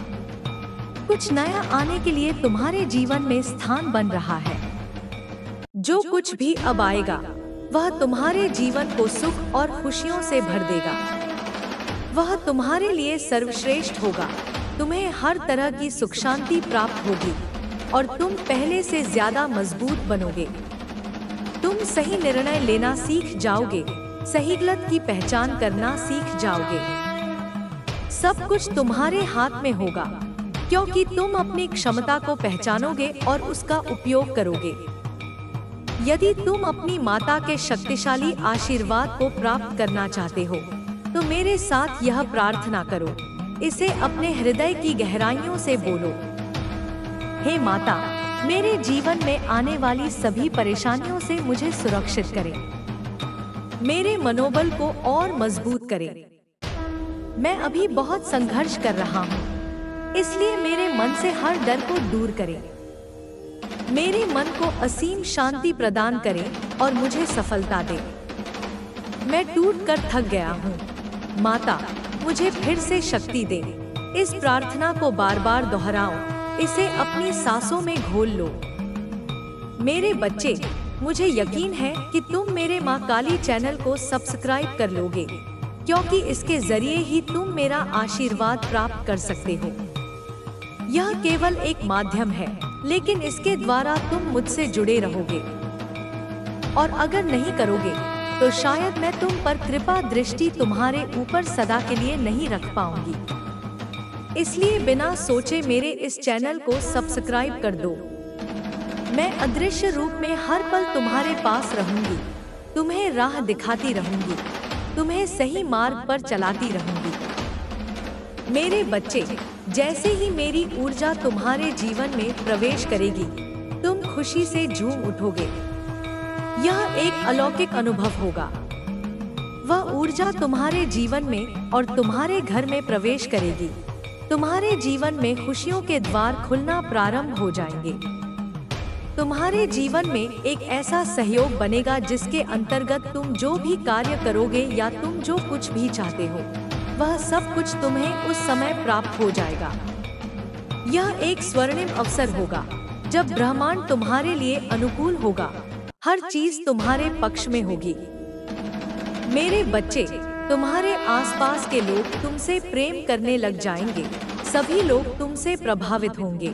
कुछ नया आने के लिए तुम्हारे जीवन में स्थान बन रहा है। जो कुछ भी अब आएगा वह तुम्हारे जीवन को सुख और खुशियों से भर देगा। वह तुम्हारे लिए सर्वश्रेष्ठ होगा। तुम्हें हर तरह की सुख शांति प्राप्त होगी और तुम पहले से ज्यादा मजबूत बनोगे। तुम सही निर्णय लेना सीख जाओगे, सही गलत की पहचान करना सीख जाओगे। सब कुछ तुम्हारे हाथ में होगा, क्योंकि तुम अपनी क्षमता को पहचानोगे और उसका उपयोग करोगे। यदि तुम अपनी माता के शक्तिशाली आशीर्वाद को प्राप्त करना चाहते हो, तो मेरे साथ यह प्रार्थना करो। इसे अपने हृदय की गहराइयों से बोलो। हे माता, मेरे जीवन में आने वाली सभी परेशानियों से मुझे सुरक्षित करें। मेरे मनोबल को और मजबूत करें। मैं अभी बहुत संघर्ष कर रहा हूँ, इसलिए मेरे मन से हर डर को दूर करें। मेरे मन को असीम शांति प्रदान करें और मुझे सफलता दें। मैं टूट कर थक गया हूँ। माता, मुझे फिर से शक्ति दे। इस प्रार्थना को बार बार दोहराओ, इसे अपनी सांसों में घोल लो। मेरे बच्चे, मुझे यकीन है कि तुम मेरे माँ काली चैनल को सब्सक्राइब कर लोगे, क्योंकि इसके जरिए ही तुम मेरा आशीर्वाद प्राप्त कर सकते हो। यह केवल एक माध्यम है, लेकिन इसके द्वारा तुम मुझसे जुड़े रहोगे। और अगर नहीं करोगे तो शायद मैं तुम पर कृपा दृष्टि तुम्हारे ऊपर सदा के लिए नहीं रख पाऊंगी। इसलिए बिना सोचे मेरे इस चैनल को सब्सक्राइब कर दो। मैं अदृश्य रूप में हर पल तुम्हारे पास रहूंगी, तुम्हें राह दिखाती रहूंगी, तुम्हें सही मार्ग पर चलाती रहूंगी। मेरे बच्चे, जैसे ही मेरी ऊर्जा तुम्हारे जीवन में प्रवेश करेगी, तुम खुशी से झूम उठोगे। यह एक अलौकिक अनुभव होगा। वह ऊर्जा तुम्हारे जीवन में और तुम्हारे घर में प्रवेश करेगी। तुम्हारे जीवन में खुशियों के द्वार खुलना प्रारंभ हो जाएंगे। तुम्हारे जीवन में एक ऐसा सहयोग बनेगा जिसके अंतर्गत तुम जो भी कार्य करोगे या तुम जो कुछ भी चाहते हो, वह सब कुछ तुम्हें उस समय प्राप्त हो जाएगा। यह एक स्वर्णिम अवसर होगा जब ब्रह्मांड तुम्हारे लिए अनुकूल होगा। हर चीज तुम्हारे पक्ष में होगी। मेरे बच्चे, तुम्हारे आसपास के लोग तुमसे प्रेम करने लग जाएंगे। सभी लोग तुमसे प्रभावित होंगे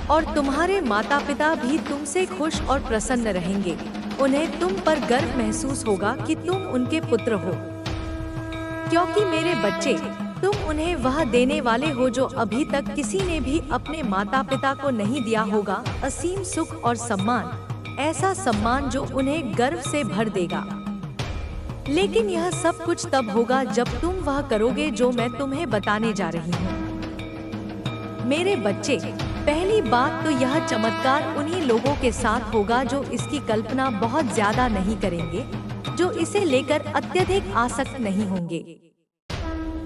और तुम्हारे माता पिता भी तुमसे खुश और प्रसन्न रहेंगे। उन्हें तुम पर गर्व महसूस होगा कि तुम उनके पुत्र हो, क्योंकि मेरे बच्चे, तुम उन्हें वह देने वाले हो जो अभी तक किसी ने भी अपने माता पिता को नहीं दिया होगा। असीम सुख और सम्मान, ऐसा सम्मान जो उन्हें गर्व से भर देगा। लेकिन यह सब कुछ तब होगा जब तुम वह करोगे जो मैं तुम्हें बताने जा रही हूँ। मेरे बच्चे, पहली बात तो यह चमत्कार उन्हीं लोगों के साथ होगा जो इसकी कल्पना बहुत ज्यादा नहीं करेंगे, जो इसे लेकर अत्यधिक आसक्त नहीं होंगे।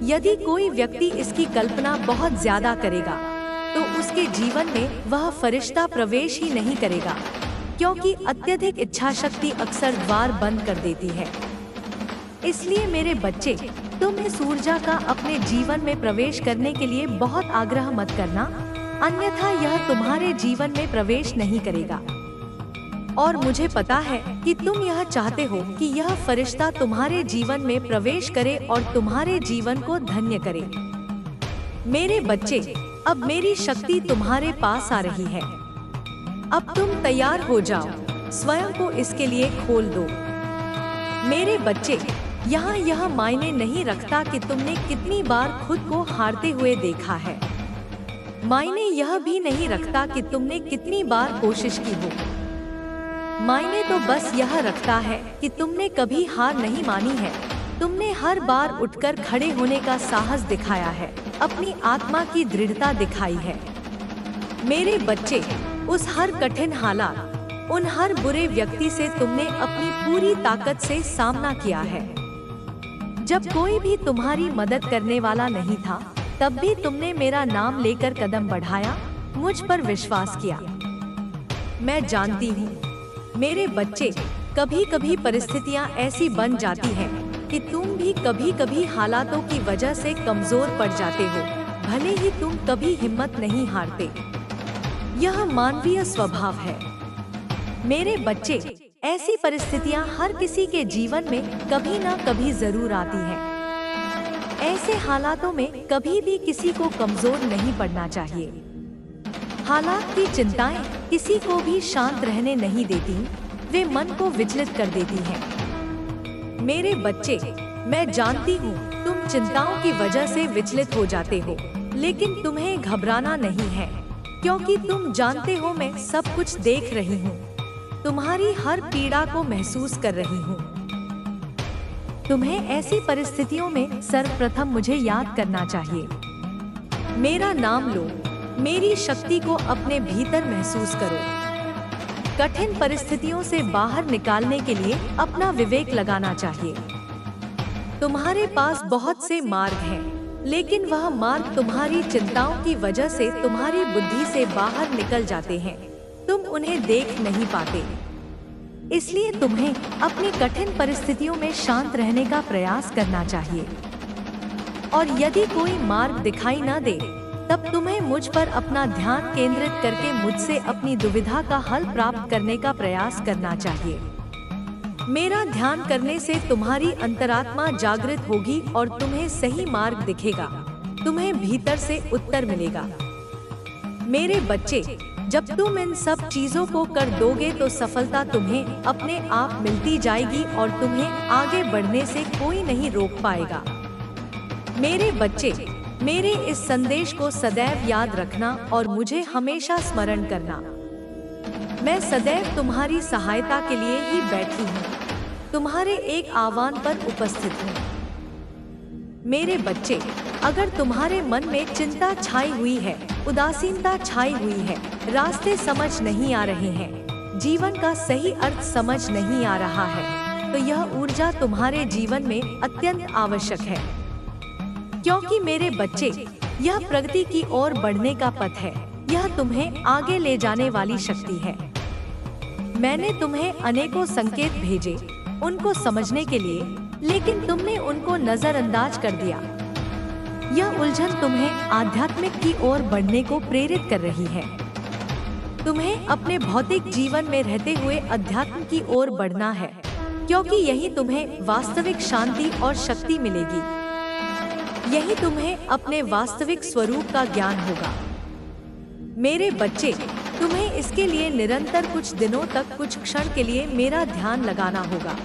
यदि कोई व्यक्ति इसकी कल्पना बहुत ज्यादा करेगा, तो उसके जीवन में वह फरिश्ता प्रवेश ही नहीं करेगा, क्योंकि अत्यधिक इच्छा शक्ति अक्सर द्वार बंद कर देती है। इसलिए मेरे बच्चे, तुम इस ऊर्जा का अपने जीवन में प्रवेश करने के लिए बहुत आग्रह मत करना, अन्यथा यह तुम्हारे जीवन में प्रवेश नहीं करेगा। और मुझे पता है कि तुम यह चाहते हो कि यह फरिश्ता तुम्हारे जीवन में प्रवेश करे और तुम्हारे जीवन को धन्य करे। मेरे बच्चे, अब मेरी शक्ति तुम्हारे पास आ रही है। अब तुम तैयार हो जाओ, स्वयं को इसके लिए खोल दो। मेरे बच्चे, यहाँ यह मायने नहीं रखता कि तुमने कितनी बार खुद को हारते हुए देखा है। मायने यह भी नहीं रखता कि तुमने कितनी बार कोशिश की हो। मायने तो बस यह रखता है कि तुमने कभी हार नहीं मानी है। तुमने हर बार उठकर खड़े होने का साहस दिखाया है, अपनी आत्मा की दृढ़ता दिखाई है। मेरे बच्चे, उस हर कठिन हालात, उन हर बुरे व्यक्ति से तुमने अपनी पूरी ताकत से सामना किया है। जब कोई भी तुम्हारी मदद करने वाला नहीं था, तब भी तुमने मेरा नाम लेकर कदम बढ़ाया, मुझ पर विश्वास किया। मैं जानती हूँ मेरे बच्चे, कभी कभी परिस्थितियाँ ऐसी बन जाती हैं कि तुम भी कभी कभी हालातों की वजह से कमजोर पड़ जाते हो, भले ही तुम कभी हिम्मत नहीं हारते। यह मानवीय स्वभाव है। मेरे बच्चे, ऐसी परिस्थितियाँ हर किसी के जीवन में कभी ना कभी जरूर आती हैं। ऐसे हालातों में कभी भी किसी को कमजोर नहीं पड़ना चाहिए। हालात की चिंताएं किसी को भी शांत रहने नहीं देती, वे मन को विचलित कर देती हैं। मेरे बच्चे, मैं जानती हूँ तुम चिंताओं की वजह से विचलित हो जाते हो, लेकिन तुम्हें घबराना नहीं है, क्योंकि तुम जानते हो मैं सब कुछ देख रही हूँ, तुम्हारी हर पीड़ा को महसूस कर रही हूँ। तुम्हें ऐसी परिस्थितियों में सर्वप्रथम मुझे याद करना चाहिए। मेरा नाम लो, मेरी शक्ति को अपने भीतर महसूस करो। कठिन परिस्थितियों से बाहर निकालने के लिए अपना विवेक लगाना चाहिए। तुम्हारे पास बहुत से मार्ग हैं, लेकिन वह मार्ग तुम्हारी चिंताओं की वजह से तुम्हारी बुद्धि से बाहर निकल जाते हैं। तुम उन्हें देख नहीं पाते। इसलिए तुम्हें अपनी कठिन परिस्थितियों में शांत रहने का प्रयास करना चाहिए। और यदि कोई मार्ग दिखाई न दे, तब तुम्हें मुझ पर अपना ध्यान केंद्रित करके मुझसे अपनी दुविधा का हल प्राप्त करने का प्रयास करना चाहिए। मेरा ध्यान करने से तुम्हारी अंतरात्मा जागृत होगी और तुम्हें सही मार्ग दिखेगा, तुम्हें भीतर से उत्तर मिलेगा। मेरे बच्चे, जब तुम इन सब चीजों को कर दोगे तो सफलता तुम्हें अपने आप मिलती जाएगी और तुम्हें आगे बढ़ने से कोई नहीं रोक पाएगा। मेरे बच्चे, मेरे इस संदेश को सदैव याद रखना और मुझे हमेशा स्मरण करना। मैं सदैव तुम्हारी सहायता के लिए ही बैठी हूँ, तुम्हारे एक आह्वान पर उपस्थित हूँ। मेरे बच्चे, अगर तुम्हारे मन में चिंता छाई हुई है, उदासीनता छाई हुई है, रास्ते समझ नहीं आ रहे हैं, जीवन का सही अर्थ समझ नहीं आ रहा है, तो यह ऊर्जा तुम्हारे जीवन में अत्यंत आवश्यक है। क्योंकि मेरे बच्चे, यह प्रगति की ओर बढ़ने का पथ है, यह तुम्हें आगे ले जाने वाली शक्ति है। मैंने तुम्हें अनेकों संकेत भेजे उनको समझने के लिए, लेकिन तुमने उनको नजरअंदाज कर दिया। यह उलझन तुम्हें आध्यात्मिक की ओर बढ़ने को प्रेरित कर रही है। तुम्हें अपने भौतिक जीवन में रहते हुए अध्यात्म की ओर बढ़ना है, क्योंकि यही तुम्हें वास्तविक शांति और शक्ति मिलेगी। यही तुम्हें अपने वास्तविक स्वरूप का ज्ञान होगा। मेरे बच्चे, तुम्हें इसके लिए निरंतर कुछ दिनों तक कुछ क्षण के लिए मेरा ध्यान लगाना होगा।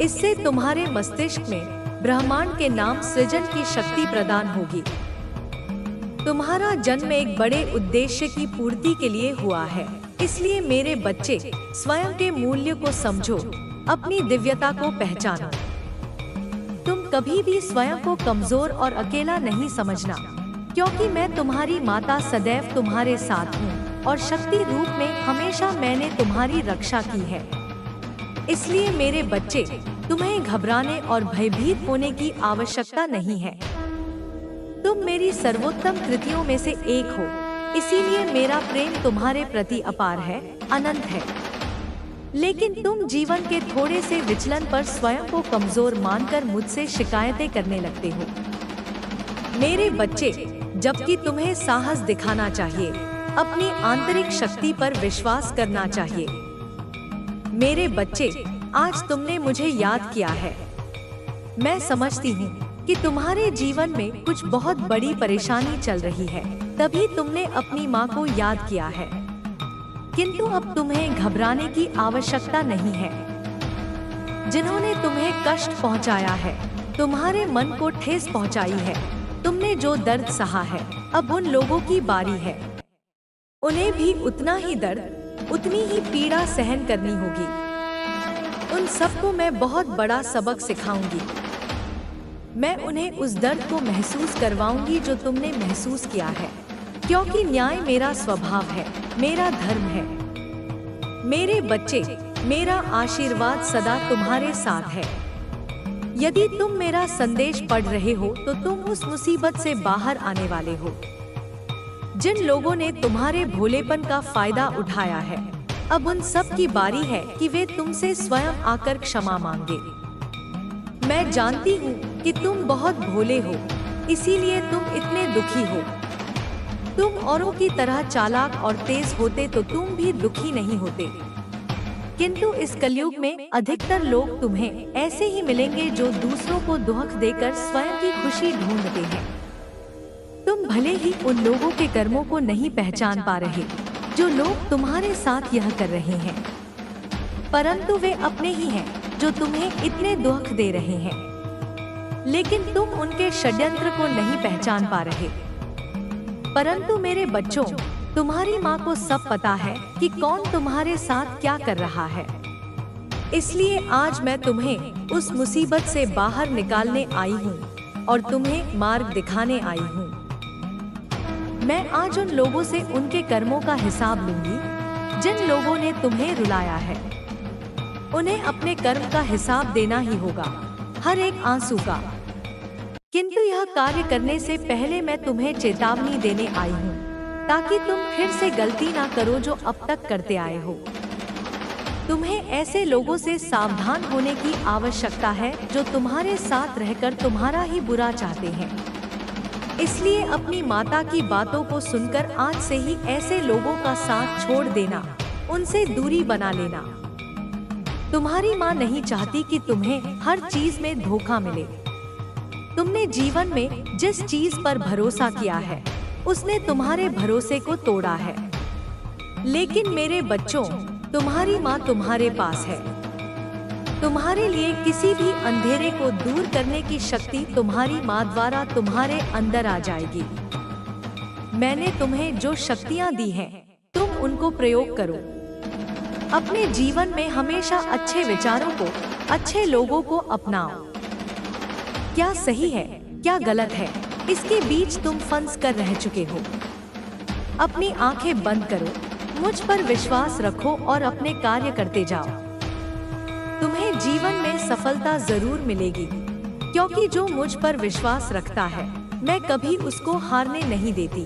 इससे तुम्हारे मस्तिष्क में ब्रह्मांड के नाम सृजन की शक्ति प्रदान होगी। तुम्हारा जन्म एक बड़े उद्देश्य की पूर्ति के लिए हुआ है, इसलिए मेरे बच्चे, स्वयं के मूल्य को समझो, अपनी दिव्यता को पहचानो। तुम कभी भी स्वयं को कमजोर और अकेला नहीं समझना, क्योंकि मैं तुम्हारी माता सदैव तुम्हारे साथ हूँ और शक्ति रूप में हमेशा मैंने तुम्हारी रक्षा की है। इसलिए मेरे बच्चे, तुम्हें घबराने और भयभीत होने की आवश्यकता नहीं है। तुम मेरी सर्वोत्तम कृतियों में से एक हो, इसीलिए मेरा प्रेम तुम्हारे प्रति अपार है, अनंत है। लेकिन तुम जीवन के थोड़े से विचलन पर स्वयं को कमजोर मानकर मुझसे शिकायतें करने लगते हो। मेरे बच्चे, जबकि तुम्हें साहस दिखाना चाहिए, अपनी आंतरिक शक्ति पर विश्वास करना चाहिए। मेरे बच्चे, आज तुमने मुझे याद किया है। मैं समझती हूँ कि तुम्हारे जीवन में कुछ बहुत बड़ी परेशानी चल रही है, तभी तुमने अपनी माँ को याद किया है। किंतु अब तुम्हें घबराने की आवश्यकता नहीं है। जिन्होंने तुम्हें कष्ट पहुंचाया है, तुम्हारे मन को ठेस पहुंचाई है, तुमने जो दर्द सहा है, अब उन लोगों की बारी है। उन्हें भी उतना ही दर्द, उतनी ही पीड़ा सहन करनी होगी। उन सबको मैं बहुत बड़ा सबक सिखाऊंगी। मैं उन्हें उस दर्द को महसूस करवाऊंगी जो तुमने महसूस किया है, क्योंकि न्याय मेरा स्वभाव है, मेरा धर्म है। मेरे बच्चे, मेरा आशीर्वाद सदा तुम्हारे साथ है। यदि तुम मेरा संदेश पढ़ रहे हो तो तुम उस मुसीबत से बाहर आने वाले हो। जिन लोगों ने तुम्हारे भोलेपन का फायदा उठाया है, अब उन सब की बारी है कि वे तुमसे स्वयं आकर क्षमा मांगे। मैं जानती हूँ कि तुम बहुत भोले हो, इसीलिए तुम इतने दुखी हो। तुम औरों की तरह चालाक और तेज होते तो तुम भी दुखी नहीं होते। किंतु इस कलयुग में अधिकतर लोग तुम्हें ऐसे ही मिलेंगे जो दूसरों को दुख देकर स्वयं की खुशी ढूंढते हैं। तुम भले ही उन लोगों के कर्मों को नहीं पहचान पा रहे जो लोग तुम्हारे साथ यह कर रहे हैं, परंतु वे अपने ही हैं जो तुम्हें इतने दुख दे रहे हैं। लेकिन तुम उनके षड्यंत्र को नहीं पहचान पा रहे। परंतु मेरे बच्चों, तुम्हारी माँ को सब पता है कि कौन तुम्हारे साथ क्या कर रहा है। इसलिए आज मैं तुम्हें उस मुसीबत से बाहर निकालने आई हूँ और तुम्हें मार्ग दिखाने आई हूँ। मैं आज उन लोगों से उनके कर्मों का हिसाब लूंगी जिन लोगों ने तुम्हें रुलाया है। उन्हें अपने कर्म का हिसाब देना ही होगा, हर एक आंसू का। किंतु यह कार्य करने से पहले मैं तुम्हें चेतावनी देने आई हूँ, ताकि तुम फिर से गलती ना करो जो अब तक करते आए हो। तुम्हें ऐसे लोगों से सावधान होने की आवश्यकता है जो तुम्हारे साथ रहकर तुम्हारा ही बुरा चाहते हैं। इसलिए अपनी माता की बातों को सुनकर आज से ही ऐसे लोगों का साथ छोड़ देना, उनसे दूरी बना लेना। तुम्हारी माँ नहीं चाहती कि तुम्हें हर चीज में धोखा मिले। तुमने जीवन में जिस चीज पर भरोसा किया है, उसने तुम्हारे भरोसे को तोड़ा है। लेकिन मेरे बच्चों, तुम्हारी माँ तुम्हारे पास है। तुम्हारे लिए किसी भी अंधेरे को दूर करने की शक्ति तुम्हारी माँ द्वारा तुम्हारे अंदर आ जाएगी। मैंने तुम्हें जो शक्तियाँ दी हैं, तुम उनको प्रयोग करो। अपने जीवन में हमेशा अच्छे विचारों को, अच्छे लोगों को अपनाओ। क्या सही है, क्या गलत है, इसके बीच तुम फंस कर रह चुके हो। अपनी आंखें बंद करो, मुझ पर विश्वास रखो और अपने कार्य करते जाओ। तुम्हें जीवन में सफलता जरूर मिलेगी, क्योंकि जो मुझ पर विश्वास रखता है, मैं कभी उसको हारने नहीं देती।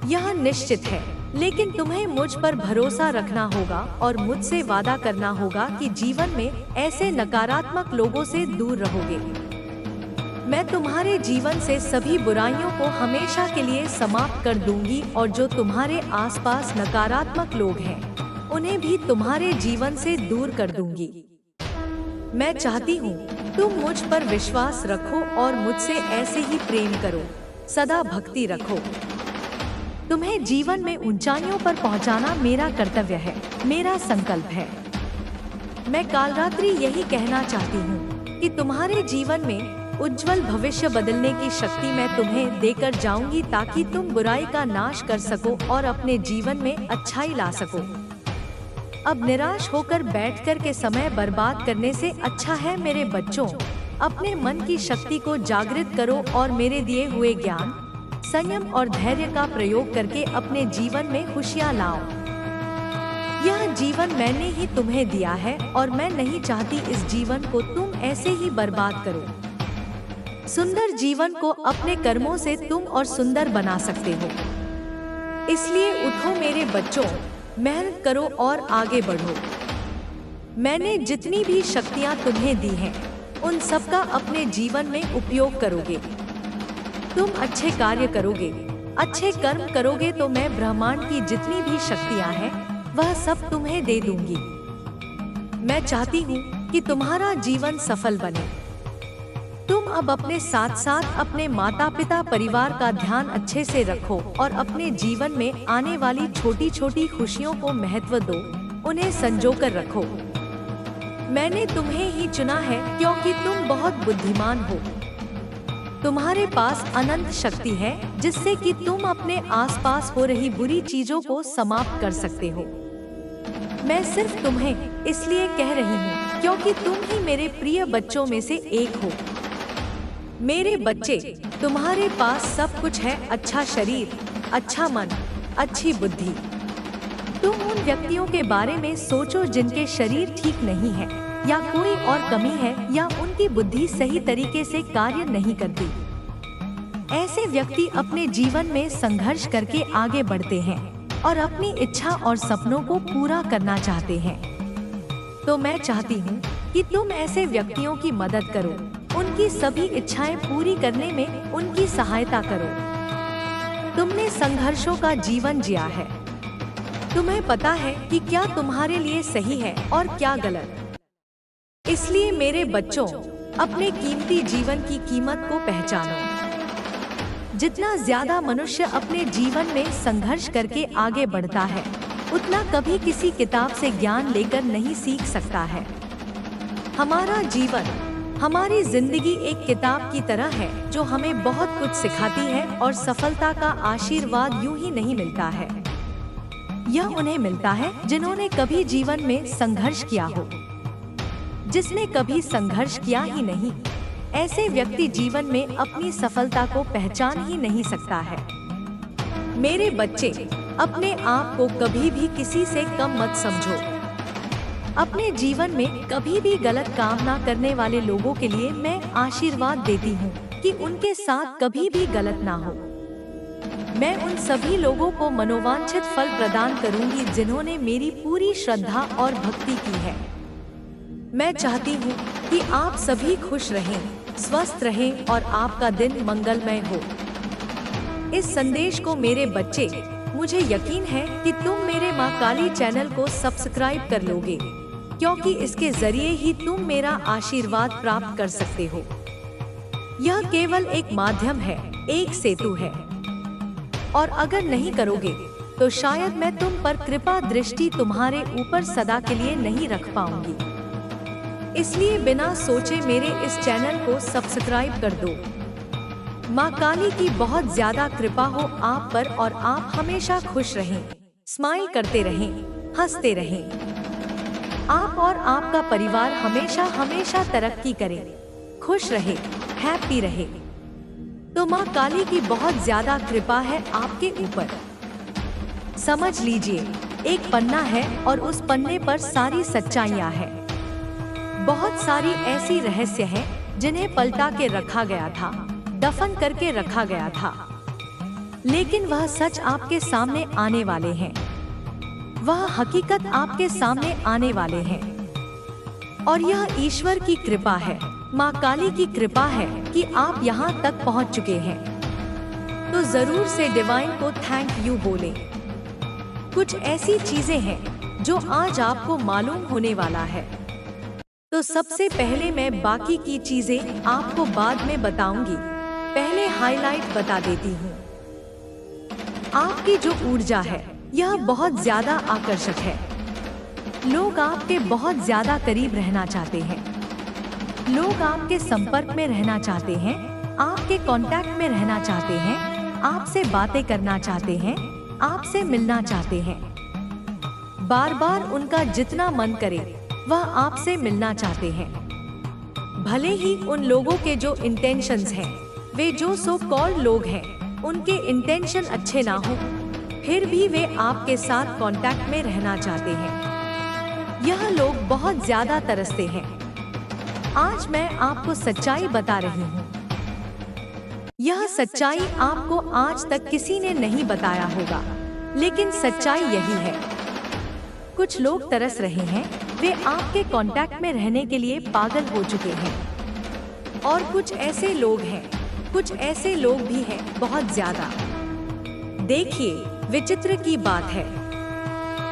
यह निश्चित है, लेकिन तुम्हें मुझ पर भरोसा रखना होगा और मुझसे वादा करना होगा कि जीवन में ऐसे नकारात्मक लोगों से दूर रहोगे। मैं तुम्हारे जीवन से सभी बुराइयों को हमेशा के लिए समाप्त कर दूंगी और जो तुम्हारे आसपास नकारात्मक लोग हैं, उन्हें भी तुम्हारे जीवन से दूर कर दूंगी। मैं चाहती हूँ तुम मुझ पर विश्वास रखो और मुझसे ऐसे ही प्रेम करो, सदा भक्ति रखो। तुम्हें जीवन में ऊंचाइयों पर पहुँचाना मेरा कर्तव्य है, मेरा संकल्प है। मैं कालरात्रि यही कहना चाहती हूँ कि तुम्हारे जीवन में उज्जवल भविष्य बदलने की शक्ति मैं तुम्हें देकर जाऊंगी, ताकि तुम बुराई का नाश कर सको और अपने जीवन में अच्छाई ला सको। अब निराश होकर बैठकर के समय बर्बाद करने से अच्छा है मेरे बच्चों, अपने मन की शक्ति को जागृत करो और मेरे दिए हुए ज्ञान, संयम और धैर्य का प्रयोग करके अपने जीवन में खुशियाँ लाओ। यह जीवन मैंने ही तुम्हें दिया है और मैं नहीं चाहती इस जीवन को तुम ऐसे ही बर्बाद करो। सुंदर जीवन को अपने कर्मों से तुम और सुंदर बना सकते हो। इसलिए उठो मेरे बच्चों, मेहनत करो और आगे बढ़ो। मैंने जितनी भी शक्तियाँ तुम्हें दी हैं, उन सब का अपने जीवन में उपयोग करोगे। तुम अच्छे कार्य करोगे, अच्छे कर्म करोगे तो मैं ब्रह्मांड की जितनी भी शक्तियाँ हैं, वह सब तुम्हें दे दूंगी। मैं चाहती हूँ कि तुम्हारा जीवन सफल बने। तुम अब अपने साथ साथ अपने माता पिता परिवार का ध्यान अच्छे से रखो और अपने जीवन में आने वाली छोटी छोटी खुशियों को महत्व दो, उन्हें संजोकर रखो। मैंने तुम्हें ही चुना है क्योंकि तुम बहुत बुद्धिमान हो। तुम्हारे पास अनंत शक्ति है जिससे कि तुम अपने आसपास हो रही बुरी चीजों को समाप्त कर सकते हो। मैं सिर्फ तुम्हें इसलिए कह रही हूँ क्योंकि तुम ही मेरे प्रिय बच्चों में से एक हो। मेरे बच्चे, तुम्हारे पास सब कुछ है, अच्छा शरीर, अच्छा मन, अच्छी बुद्धि। तुम उन व्यक्तियों के बारे में सोचो जिनके शरीर ठीक नहीं है या कोई और कमी है या उनकी बुद्धि सही तरीके से कार्य नहीं करती। ऐसे व्यक्ति अपने जीवन में संघर्ष करके आगे बढ़ते हैं और अपनी इच्छा और सपनों को पूरा करना चाहते हैं। तो मैं चाहती हूँ कि तुम ऐसे व्यक्तियों की मदद करो, उनकी सभी इच्छाएं पूरी करने में उनकी सहायता करो। तुमने संघर्षों का जीवन जिया है, तुम्हें पता है कि क्या तुम्हारे लिए सही है और क्या गलत। इसलिए मेरे बच्चों, अपने कीमती जीवन की कीमत को पहचानो। जितना ज्यादा मनुष्य अपने जीवन में संघर्ष करके आगे बढ़ता है, उतना कभी किसी किताब से ज्ञान लेकर नहीं सीख सकता है। हमारा जीवन, हमारी जिंदगी एक किताब की तरह है जो हमें बहुत कुछ सिखाती है और सफलता का आशीर्वाद यूं ही नहीं मिलता है। यह उन्हें मिलता है जिन्होंने कभी जीवन में संघर्ष किया हो। जिसने कभी संघर्ष किया ही नहीं, ऐसे व्यक्ति जीवन में अपनी सफलता को पहचान ही नहीं सकता है। मेरे बच्चे, अपने आप को कभी भी किसी से कम मत समझो। अपने जीवन में कभी भी गलत काम ना करने वाले लोगों के लिए मैं आशीर्वाद देती हूँ कि उनके साथ कभी भी गलत ना हो। मैं उन सभी लोगों को मनोवांछित फल प्रदान करूंगी जिन्होंने मेरी पूरी श्रद्धा और भक्ति की है। मैं चाहती हूँ कि आप सभी खुश रहें, स्वस्थ रहें और आपका दिन मंगलमय हो। इस संदेश को मेरे बच्चे, मुझे यकीन है कि तुम मेरे माँ काली चैनल को सब्सक्राइब कर लोगे, क्योंकि इसके जरिए ही तुम मेरा आशीर्वाद प्राप्त कर सकते हो। यह केवल एक माध्यम है, एक सेतु है, और अगर नहीं करोगे तो शायद मैं तुम पर कृपा दृष्टि तुम्हारे ऊपर सदा के लिए नहीं रख पाऊंगी। इसलिए बिना सोचे मेरे इस चैनल को सब्सक्राइब कर दो। माँ काली की बहुत ज्यादा कृपा हो आप पर और आप हमेशा खुश रहें, स्माइल करते रहें, हंसते रहें। आप और आपका परिवार हमेशा हमेशा तरक्की करें, खुश रहे, हैप्पी रहे। तो माँ काली की बहुत ज्यादा कृपा है आपके ऊपर। समझ लीजिए, एक पन्ना है और उस पन्ने पर सारी सच्चाइयाँ हैं। बहुत सारी ऐसी रहस्य हैं जिन्हें पलटा के रखा गया था, दफन करके रखा गया था, लेकिन वह सच आपके सामने आने वाले हैं। वह हकीकत आपके सामने आने वाले हैं, और यह ईश्वर की कृपा है, माँ काली की कृपा है कि आप यहाँ तक पहुँच चुके हैं। तो जरूर से डिवाइन को थैंक यू बोलें। कुछ ऐसी चीजें हैं जो आज आपको मालूम होने वाला है। तो सबसे पहले मैं बाकी की चीजें आपको बाद में बताऊंगी, पहले हाईलाइट बता देती हूँ। आपकी जो ऊर्जा है यह बहुत ज्यादा आकर्षक है। लोग आपके बहुत ज्यादा करीब रहना चाहते हैं, लोग आपके संपर्क में रहना चाहते हैं, आपके कांटेक्ट में रहना चाहते हैं, आपसे बातें करना चाहते हैं, आपसे मिलना चाहते हैं। बार बार उनका जितना मन करे वह आपसे मिलना चाहते हैं। भले ही उन लोगों के जो इंटेंशंस हैं, वे जो सो कॉल्ड लोग हैं, उनके इंटेंशन अच्छे ना हो, फिर भी वे आपके साथ कांटेक्ट में रहना चाहते हैं। यह लोग बहुत ज्यादा तरसते हैं। आज मैं आपको सच्चाई बता रही हूँ। यह सच्चाई आपको आज तक किसी ने नहीं बताया होगा, लेकिन सच्चाई यही है। कुछ लोग तरस रहे हैं, वे आपके कांटेक्ट में रहने के लिए पागल हो चुके हैं। और कुछ ऐसे लोग हैं, कुछ ऐसे लोग भी हैं बहुत ज्यादा। देखिए, विचित्र की बात है,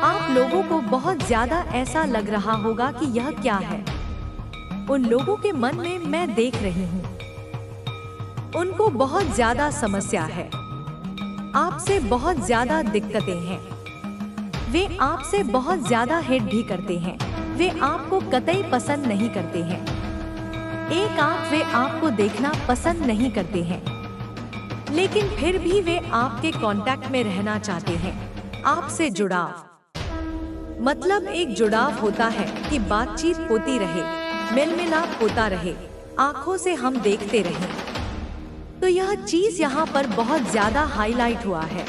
आप लोगों को बहुत ज्यादा ऐसा लग रहा होगा कि यह क्या है। उन लोगों के मन में मैं देख रही हूँ, उनको बहुत ज्यादा समस्या है, आपसे बहुत ज्यादा दिक्कतें हैं। वे आपसे बहुत ज्यादा हेट भी करते हैं, वे आपको कतई पसंद नहीं करते हैं। एक आंख वे आपको देखना पसंद नहीं करते हैं, लेकिन फिर भी वे आपके कांटेक्ट में रहना चाहते हैं, आपसे जुड़ाव। मतलब एक जुड़ाव होता है कि बातचीत होती रहे, मेल मिलाप होता रहे, आंखों से हम देखते रहें। तो यह चीज यहाँ पर बहुत ज्यादा हाईलाइट हुआ है।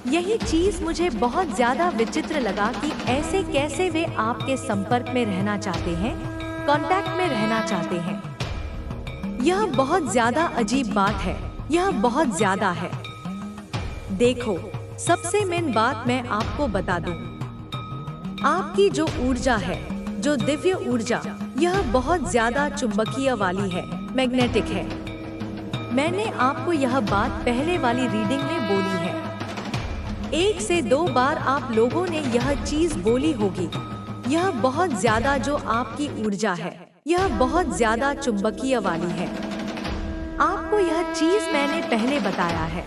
यही चीज मुझे बहुत ज्यादा विचित्र लगा कि ऐसे कैसे वे आपके संपर्क में रहना चाहते हैं, कांटेक्ट में रहना चाहते हैं। यह बहुत ज्यादा अजीब बात है, यह बहुत ज्यादा है। देखो, सबसे मेन बात मैं आपको बता दूं, आपकी जो ऊर्जा है, जो दिव्य ऊर्जा, यह बहुत ज्यादा चुंबकीय वाली है, मैग्नेटिक है। मैंने आपको यह बात पहले वाली रीडिंग में बोली है। 1 से 2 बार आप लोगों ने यह चीज बोली होगी। यह बहुत ज्यादा जो आपकी ऊर्जा है, यह बहुत ज्यादा चुंबकीय वाली है। आपको यह चीज मैंने पहले बताया है।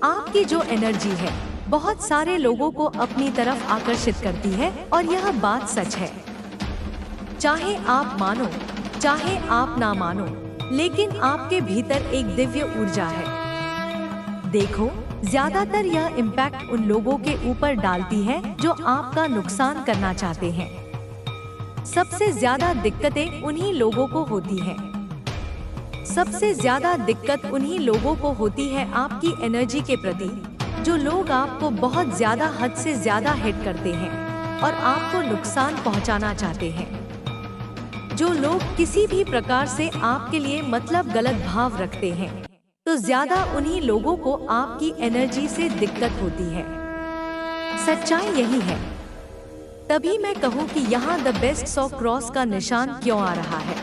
आपकी जो एनर्जी है बहुत सारे लोगों को अपनी तरफ आकर्षित करती है, और यह बात सच है। चाहे आप मानो, चाहे आप ना मानो, लेकिन आपके भीतर एक दिव्य ऊर्जा है। देखो, ज्यादातर यह इम्पैक्ट उन लोगों के ऊपर डालती है जो आपका नुकसान करना चाहते हैं। सबसे ज्यादा दिक्कतें उन्हीं लोगों को होती हैं। सबसे ज्यादा दिक्कत उन्हीं लोगों को होती है आपकी एनर्जी के प्रति, जो लोग आपको बहुत ज्यादा हद से ज्यादा हिट करते हैं और आपको नुकसान पहुंचाना चाहते हैं। जो लोग किसी भी प्रकार से आपके लिए मतलब गलत भाव रखते हैं, तो ज्यादा उन्हीं लोगों को आपकी एनर्जी से दिक्कत होती है। सच्चाई यही है। तभी मैं कहूँ कि यहाँ द बेस्ट 100 क्रॉस का निशान क्यों आ रहा है।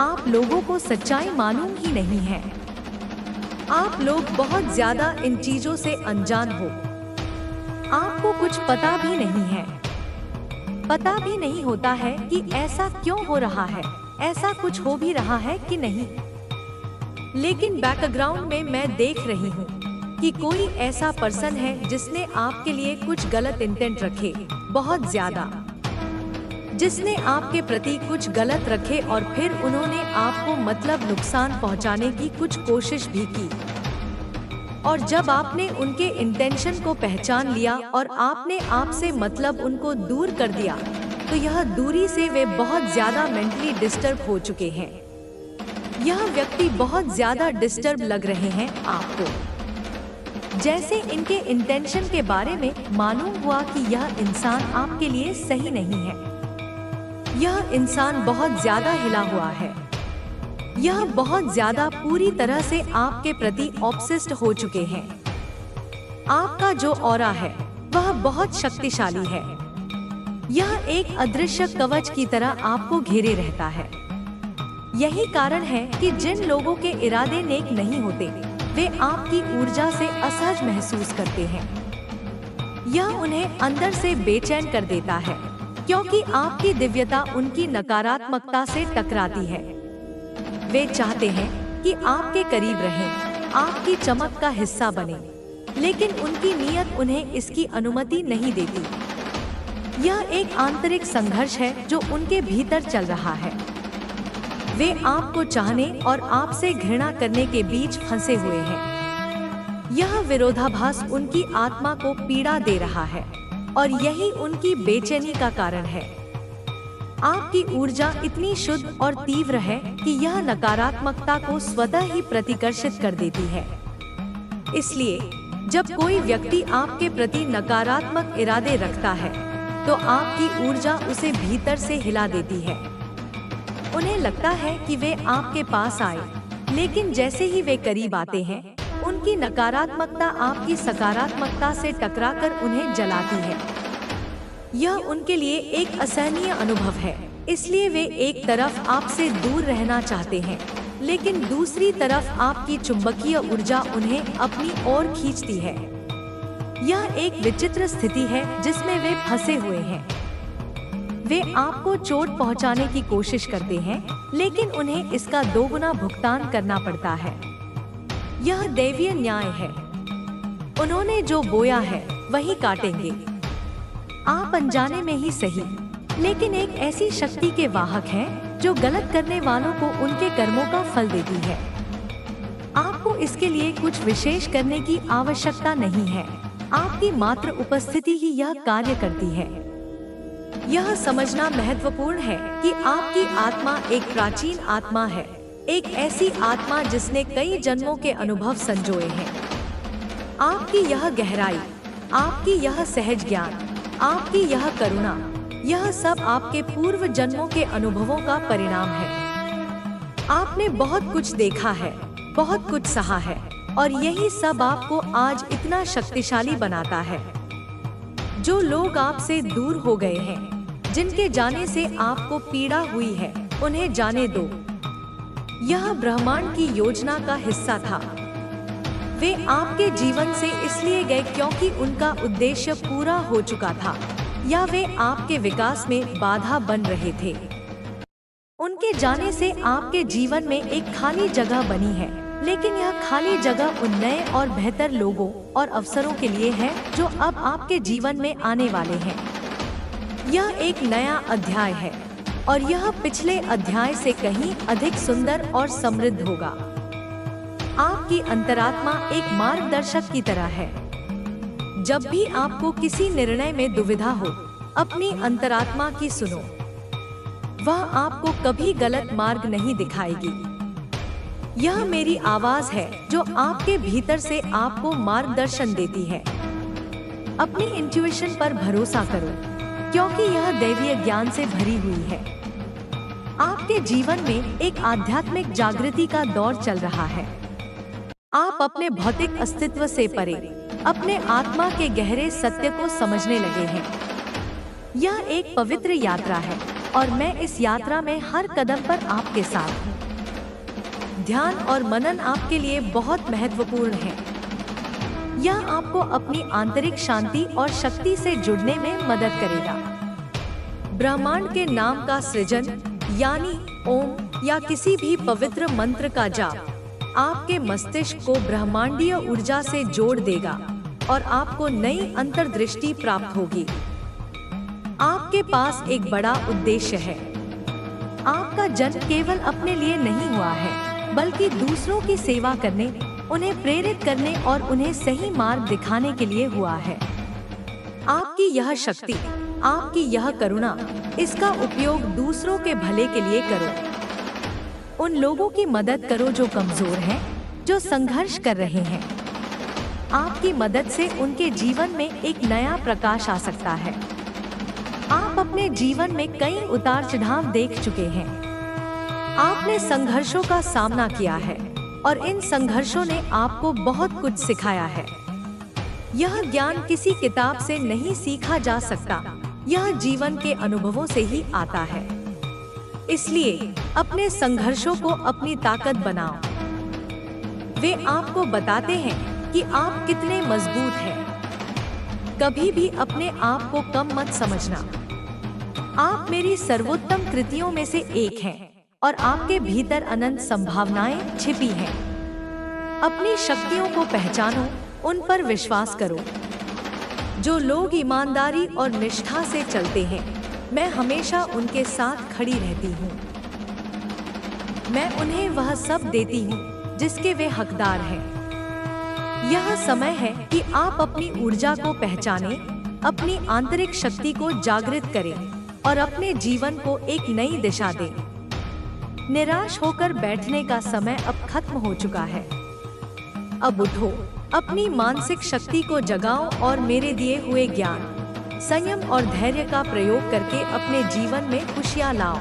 आप लोगों को सच्चाई मालूम ही नहीं है। आप लोग बहुत ज्यादा इन चीजों से अनजान हो। आपको कुछ पता भी नहीं है। पता भी नहीं होता है कि ऐसा क्यों हो रहा है, ऐसा कुछ हो भी रहा है कि नहीं। लेकिन बैकग्राउंड में मैं देख रही हूँ कि कोई ऐसा पर्सन है जिसने आपके लिए कुछ गलत इंटेंट रखे, बहुत ज्यादा, जिसने आपके प्रति कुछ गलत रखे और फिर उन्होंने आपको मतलब नुकसान पहुंचाने की कुछ कोशिश भी की। और जब आपने उनके इंटेंशन को पहचान लिया और आपने आपसे मतलब उनको दूर कर दिया, तो यह दूरी से वे बहुत ज्यादा मेंटली डिस्टर्ब हो चुके हैं। यह व्यक्ति बहुत ज्यादा डिस्टर्ब लग रहे हैं आपको। जैसे इनके इंटेंशन के बारे में मालूम हुआ कि यह इंसान आपके लिए सही नहीं है। यह इंसान बहुत ज्यादा हिला हुआ है। यह बहुत ज्यादा पूरी तरह से आपके प्रति ऑब्सेस्ड हो चुके हैं। आपका जो ऑरा है वह बहुत शक्तिशाली है। यह एक अदृश्य कवच की तरह आपको घेरे रहता है। यही कारण है कि जिन लोगों के इरादे नेक नहीं होते, वे आपकी ऊर्जा से असहज महसूस करते हैं। यह उन्हें अंदर से बेचैन कर देता है, क्योंकि आपकी दिव्यता उनकी नकारात्मकता से टकराती है। वे चाहते हैं कि आपके करीब रहें, आपकी चमक का हिस्सा बने, लेकिन उनकी नीयत उन्हें इसकी अनुमति नहीं देती। यह एक आंतरिक संघर्ष है जो उनके भीतर चल रहा है। वे आपको चाहने और आपसे घृणा करने के बीच फंसे हुए हैं। यह विरोधाभास उनकी आत्मा को पीड़ा दे रहा है और यही उनकी बेचैनी का कारण है। आपकी ऊर्जा इतनी शुद्ध और तीव्र है कि यह नकारात्मकता को स्वतः ही प्रतिकर्षित कर देती है। इसलिए जब कोई व्यक्ति आपके प्रति नकारात्मक इरादे रखता है, तो आपकी ऊर्जा उसे भीतर से हिला देती है। उन्हें लगता है कि वे आपके पास आए, लेकिन जैसे ही वे करीब आते हैं, उनकी नकारात्मकता आपकी सकारात्मकता से टकराकर उन्हें जलाती है। यह उनके लिए एक असहनीय अनुभव है, इसलिए वे एक तरफ आपसे दूर रहना चाहते हैं, लेकिन दूसरी तरफ आपकी चुंबकीय ऊर्जा उन्हें अपनी ओर खींचती है। यह एक विचित्र स्थिति है जिसमें वे फंसे हुए हैं। वे आपको चोट पहुंचाने की कोशिश करते हैं, लेकिन उन्हें इसका दोगुना भुगतान करना पड़ता है। यह दैवीय न्याय है। उन्होंने जो बोया है वही काटेंगे। आप अनजाने में ही सही, लेकिन एक ऐसी शक्ति के वाहक हैं जो गलत करने वालों को उनके कर्मों का फल देती है। आपको इसके लिए कुछ विशेष करने की आवश्यकता नहीं है। आपकी मात्र उपस्थिति ही यह कार्य करती है। यह समझना महत्वपूर्ण है कि आपकी आत्मा एक प्राचीन आत्मा है, एक ऐसी आत्मा जिसने कई जन्मों के अनुभव संजोए हैं। आपकी यह गहराई, आपकी यह सहज ज्ञान, आपकी यह करुणा, यह सब आपके पूर्व जन्मों के अनुभवों का परिणाम है। आपने बहुत कुछ देखा है, बहुत कुछ सहा है, और यही सब आपको आज इतना शक्तिशाली बनाता है। जो लोग आपसे दूर हो गए हैं, जिनके जाने से आपको पीड़ा हुई है, उन्हें जाने दो। यह ब्रह्मांड की योजना का हिस्सा था। वे आपके जीवन से इसलिए गए क्योंकि उनका उद्देश्य पूरा हो चुका था, या वे आपके विकास में बाधा बन रहे थे। उनके जाने से आपके जीवन में एक खाली जगह बनी है, लेकिन यह खाली जगह उन नए और बेहतर लोगों और अवसरों के लिए है जो अब आपके जीवन में आने वाले हैं। यह एक नया अध्याय है, और यह पिछले अध्याय से कहीं अधिक सुंदर और समृद्ध होगा। आपकी अंतरात्मा एक मार्गदर्शक की तरह है। जब भी आपको किसी निर्णय में दुविधा हो, अपनी अंतरात्मा की सुनो। वह आपको कभी गलत मार्ग नहीं दिखाएगी। यह मेरी आवाज है जो आपके भीतर से आपको मार्गदर्शन देती है। अपनी इंट्यूशन पर भरोसा करो, क्योंकि यह दैवीय ज्ञान से भरी हुई है। आपके जीवन में एक आध्यात्मिक जागृति का दौर चल रहा है। आप अपने भौतिक अस्तित्व से परे अपने आत्मा के गहरे सत्य को समझने लगे हैं। यह एक पवित्र यात्रा है, और मैं इस यात्रा में हर कदम पर आपके साथ हूँ। ध्यान और मनन आपके लिए बहुत महत्वपूर्ण है। यह आपको अपनी आंतरिक शांति और शक्ति से जुड़ने में मदद करेगा। ब्रह्मांड के नाम का सृजन यानी ओम या किसी भी पवित्र मंत्र का जाप आपके मस्तिष्क को ब्रह्मांडीय ऊर्जा से जोड़ देगा और आपको नई अंतर्दृष्टि प्राप्त होगी। आपके पास एक बड़ा उद्देश्य है। आपका जन्म केवल अपने लिए नहीं हुआ है, बल्कि दूसरों की सेवा करने, उन्हें प्रेरित करने और उन्हें सही मार्ग दिखाने के लिए हुआ है। आपकी यह शक्ति, आपकी यह करुणा, इसका उपयोग दूसरों के भले के लिए करो। उन लोगों की मदद करो जो कमजोर हैं, जो संघर्ष कर रहे हैं। आपकी मदद से उनके जीवन में एक नया प्रकाश आ सकता है। आप अपने जीवन में कई उतार चढ़ाव देख चुके हैं। आपने संघर्षों का सामना किया है और इन संघर्षों ने आपको बहुत कुछ सिखाया है। यह ज्ञान किसी किताब से नहीं सीखा जा सकता, यह जीवन के अनुभवों से ही आता है। इसलिए अपने संघर्षों को अपनी ताकत बनाओ। वे आपको बताते हैं कि आप कितने मजबूत हैं। कभी भी अपने आप को कम मत समझना। आप मेरी सर्वोत्तम कृतियों में से एक हैं और आपके भीतर अनंत संभावनाएं छिपी हैं। अपनी शक्तियों को पहचानो, उन पर विश्वास करो। जो लोग ईमानदारी और निष्ठा से चलते हैं, मैं हमेशा उनके साथ खड़ी रहती हूँ। मैं उन्हें वह सब देती हूँ जिसके वे हकदार हैं। यह समय है कि आप अपनी ऊर्जा को पहचानें, अपनी आंतरिक शक्ति को जागृत करें और अपने जीवन को एक नई दिशा दें। निराश होकर बैठने का समय अब खत्म हो चुका है। अब उठो, अपनी मानसिक शक्ति को जगाओ और मेरे दिए हुए ज्ञान, संयम और धैर्य का प्रयोग करके अपने जीवन में खुशियां लाओ।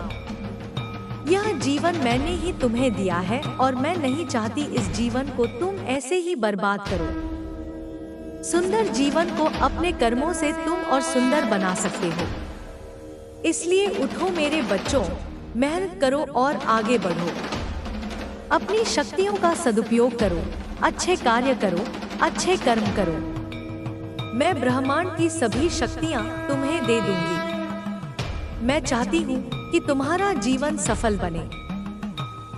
यह जीवन मैंने ही तुम्हें दिया है और मैं नहीं चाहती इस जीवन को तुम ऐसे ही बर्बाद करो। सुंदर जीवन को अपने कर्मों से तुम और सुंदर बना सकते हो। इसलिए उठो मेरे बच्चों, मेहनत करो और आगे बढ़ो। अपनी शक्तियों का सदुपयोग करो, अच्छे कार्य करो, अच्छे कर्म करो। मैं ब्रह्मांड की सभी शक्तियाँ तुम्हें दे दूंगी। मैं चाहती हूँ कि तुम्हारा जीवन सफल बने।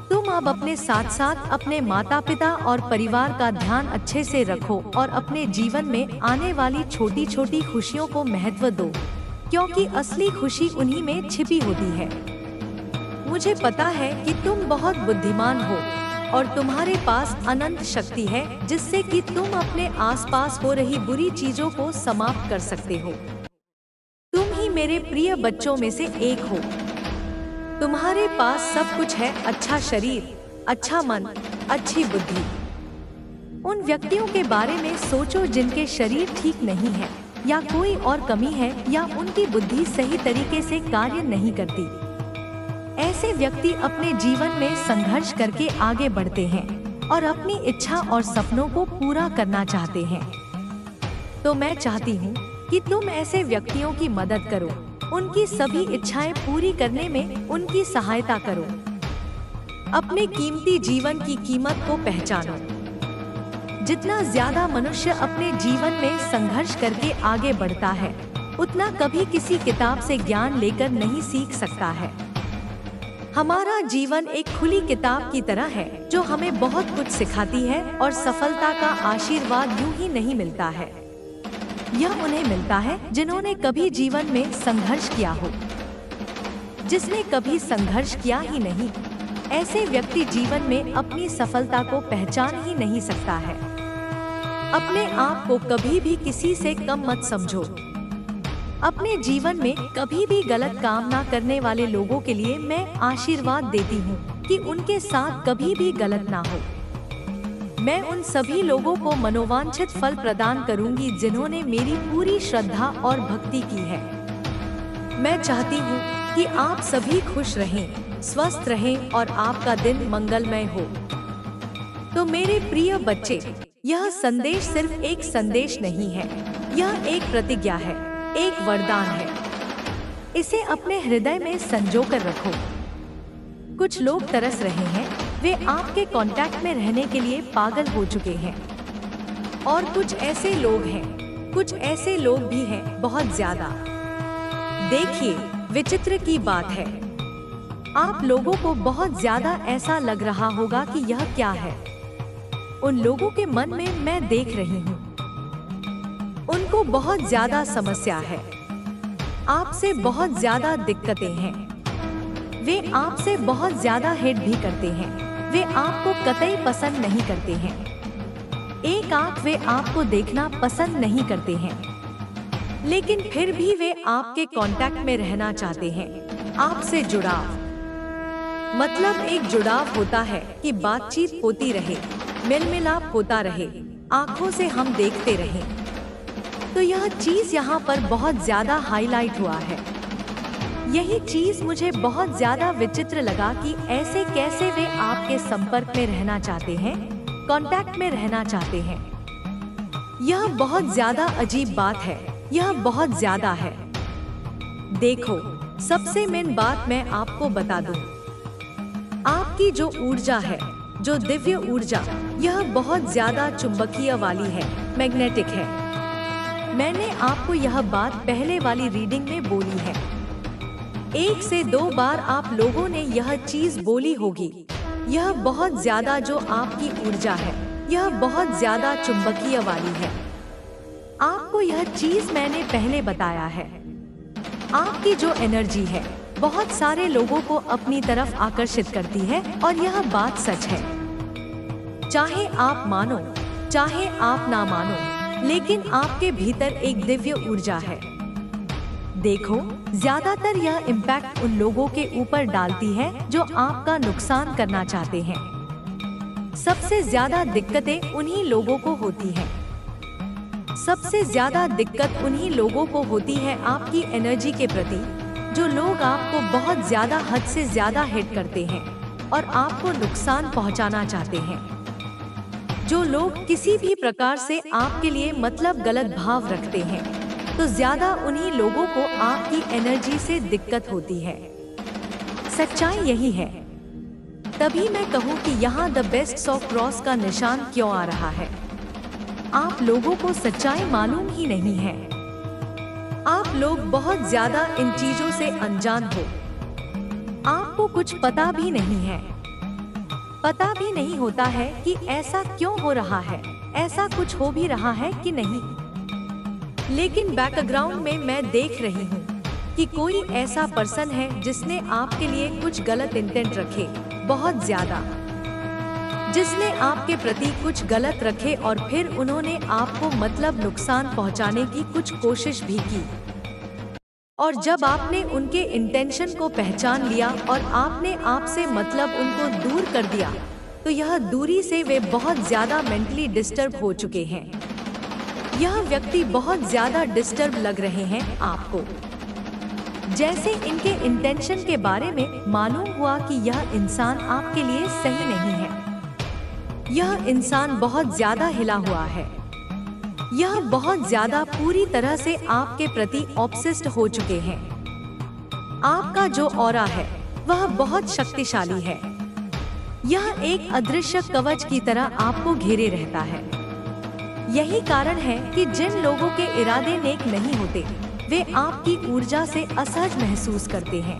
तुम अब अपने साथ साथ अपने माता पिता और परिवार का ध्यान अच्छे से रखो और अपने जीवन में आने वाली छोटी छोटी खुशियों को महत्व दो, क्योंकि असली खुशी उन्हीं में छिपी होती है। मुझे पता है कि तुम बहुत बुद्धिमान हो और तुम्हारे पास अनंत शक्ति है जिससे कि तुम अपने आसपास हो रही बुरी चीजों को समाप्त कर सकते हो। तुम ही मेरे प्रिय बच्चों में से एक हो। तुम्हारे पास सब कुछ है, अच्छा शरीर, अच्छा मन, अच्छी बुद्धि। उन व्यक्तियों के बारे में सोचो जिनके शरीर ठीक नहीं है या कोई और कमी है या उनकी बुद्धि सही तरीके से कार्य नहीं करती। ऐसे व्यक्ति अपने जीवन में संघर्ष करके आगे बढ़ते हैं और अपनी इच्छा और सपनों को पूरा करना चाहते हैं। तो मैं चाहती हूँ कि तुम ऐसे व्यक्तियों की मदद करो, उनकी सभी इच्छाएं पूरी करने में उनकी सहायता करो। अपने कीमती जीवन की कीमत को पहचानो। जितना ज्यादा मनुष्य अपने जीवन में संघर्ष करके आगे बढ़ता है, उतना कभी किसी किताब से ज्ञान लेकर नहीं सीख सकता है। हमारा जीवन एक खुली किताब की तरह है जो हमें बहुत कुछ सिखाती है और सफलता का आशीर्वाद यूं ही नहीं मिलता है। यह उन्हें मिलता है जिन्होंने कभी जीवन में संघर्ष किया हो। जिसने कभी संघर्ष किया ही नहीं, ऐसे व्यक्ति जीवन में अपनी सफलता को पहचान ही नहीं सकता है। अपने आप को कभी भी किसी से कम मत समझो। अपने जीवन में कभी भी गलत काम ना करने वाले लोगों के लिए मैं आशीर्वाद देती हूँ कि उनके साथ कभी भी गलत ना हो। मैं उन सभी लोगों को मनोवांछित फल प्रदान करूंगी जिन्होंने मेरी पूरी श्रद्धा और भक्ति की है। मैं चाहती हूँ कि आप सभी खुश रहें, स्वस्थ रहें और आपका दिन मंगलमय हो। तो मेरे प्रिय बच्चे, यह संदेश सिर्फ एक संदेश नहीं है, यह एक प्रतिज्ञा है, एक वरदान है। इसे अपने हृदय में संजो कर रखो। कुछ लोग तरस रहे हैं वे आपके कांटेक्ट में रहने के लिए पागल हो चुके हैं। और कुछ ऐसे लोग भी हैं, बहुत ज्यादा। देखिए, विचित्र की बात है, आप लोगों को बहुत ज्यादा ऐसा लग रहा होगा कि यह क्या है। उन लोगों के मन में मैं देख रही हूँ, उनको बहुत ज्यादा समस्या है, आपसे बहुत ज्यादा दिक्कतें हैं। वे आपसे बहुत ज्यादा हेट भी करते हैं। वे आपको कतई पसंद नहीं करते हैं। एक आंख वे आपको देखना पसंद नहीं करते हैं, लेकिन फिर भी वे आपके कांटेक्ट में रहना चाहते हैं। आपसे जुड़ाव, मतलब एक जुड़ाव होता है कि बातचीत होती रहे, मेल मिलाप होता रहे, आंखों से हम देखते रहें। तो यह चीज यहाँ पर बहुत ज्यादा हाईलाइट हुआ है। यही चीज मुझे बहुत ज्यादा विचित्र लगा कि ऐसे कैसे वे आपके संपर्क में रहना चाहते हैं, कांटेक्ट में रहना चाहते हैं। यह बहुत ज्यादा अजीब बात है, यह बहुत ज्यादा है। देखो, सबसे मेन बात मैं आपको बता दूं, आपकी जो ऊर्जा है, जो दिव्य ऊर्जा, यह बहुत ज्यादा चुंबकीय वाली है, मैग्नेटिक है। मैंने आपको यह बात पहले वाली रीडिंग में बोली है। 1 से 2 बार आप लोगों ने यह चीज बोली होगी। यह बहुत ज्यादा जो आपकी ऊर्जा है, यह बहुत ज्यादा चुंबकीय वाली है। आपको यह चीज मैंने पहले बताया है। आपकी जो एनर्जी है, बहुत सारे लोगों को अपनी तरफ आकर्षित करती है, और यह बात सच है। चाहे आप मानो, चाहे आप ना मानो, लेकिन आपके भीतर एक दिव्य ऊर्जा है। देखो, ज्यादातर यह इम्पैक्ट उन लोगों के ऊपर डालती है जो आपका नुकसान करना चाहते हैं। सबसे ज्यादा दिक्कतें उन्हीं लोगों को होती हैं। सबसे ज्यादा दिक्कत उन्हीं लोगों को होती है आपकी एनर्जी के प्रति, जो लोग आपको बहुत ज्यादा हद से ज्यादा हिट करते हैं और आपको नुकसान पहुंचाना चाहते हैं। जो लोग किसी भी प्रकार से आपके लिए मतलब गलत भाव रखते हैं, तो ज्यादा उन्हीं लोगों को आपकी एनर्जी से दिक्कत होती है। सच्चाई यही है। तभी मैं कहूँ कि यहाँ द बेस्ट ऑफ क्रॉस का निशान क्यों आ रहा है। आप लोगों को सच्चाई मालूम ही नहीं है। आप लोग बहुत ज्यादा इन चीजों से अनजान हो। आपको कुछ पता भी नहीं है। पता भी नहीं होता है कि ऐसा क्यों हो रहा है, ऐसा कुछ हो भी रहा है कि नहीं। लेकिन बैकग्राउंड में मैं देख रही हूँ कि कोई ऐसा पर्सन है जिसने आपके लिए कुछ गलत इंटेंट रखे, बहुत ज्यादा, जिसने आपके प्रति कुछ गलत रखे और फिर उन्होंने आपको मतलब नुकसान पहुँचाने की कुछ कोशिश भी की। और जब आपने उनके इंटेंशन को पहचान लिया और आपने आपसे मतलब उनको दूर कर दिया, तो यह दूरी से वे बहुत ज्यादा मेंटली डिस्टर्ब हो चुके हैं। यह व्यक्ति बहुत ज्यादा डिस्टर्ब लग रहे हैं आपको। जैसे इनके इंटेंशन के बारे में मालूम हुआ कि यह इंसान आपके लिए सही नहीं है। यह इंसान बहुत ज्यादा हिला हुआ है। यह बहुत ज्यादा पूरी तरह से आपके प्रति ऑब्सेस्ड हो चुके हैं। आपका जो ऑरा है वह बहुत शक्तिशाली है। यह एक अदृश्य कवच की तरह आपको घेरे रहता है। यही कारण है कि जिन लोगों के इरादे नेक नहीं होते, वे आपकी ऊर्जा से असहज महसूस करते हैं।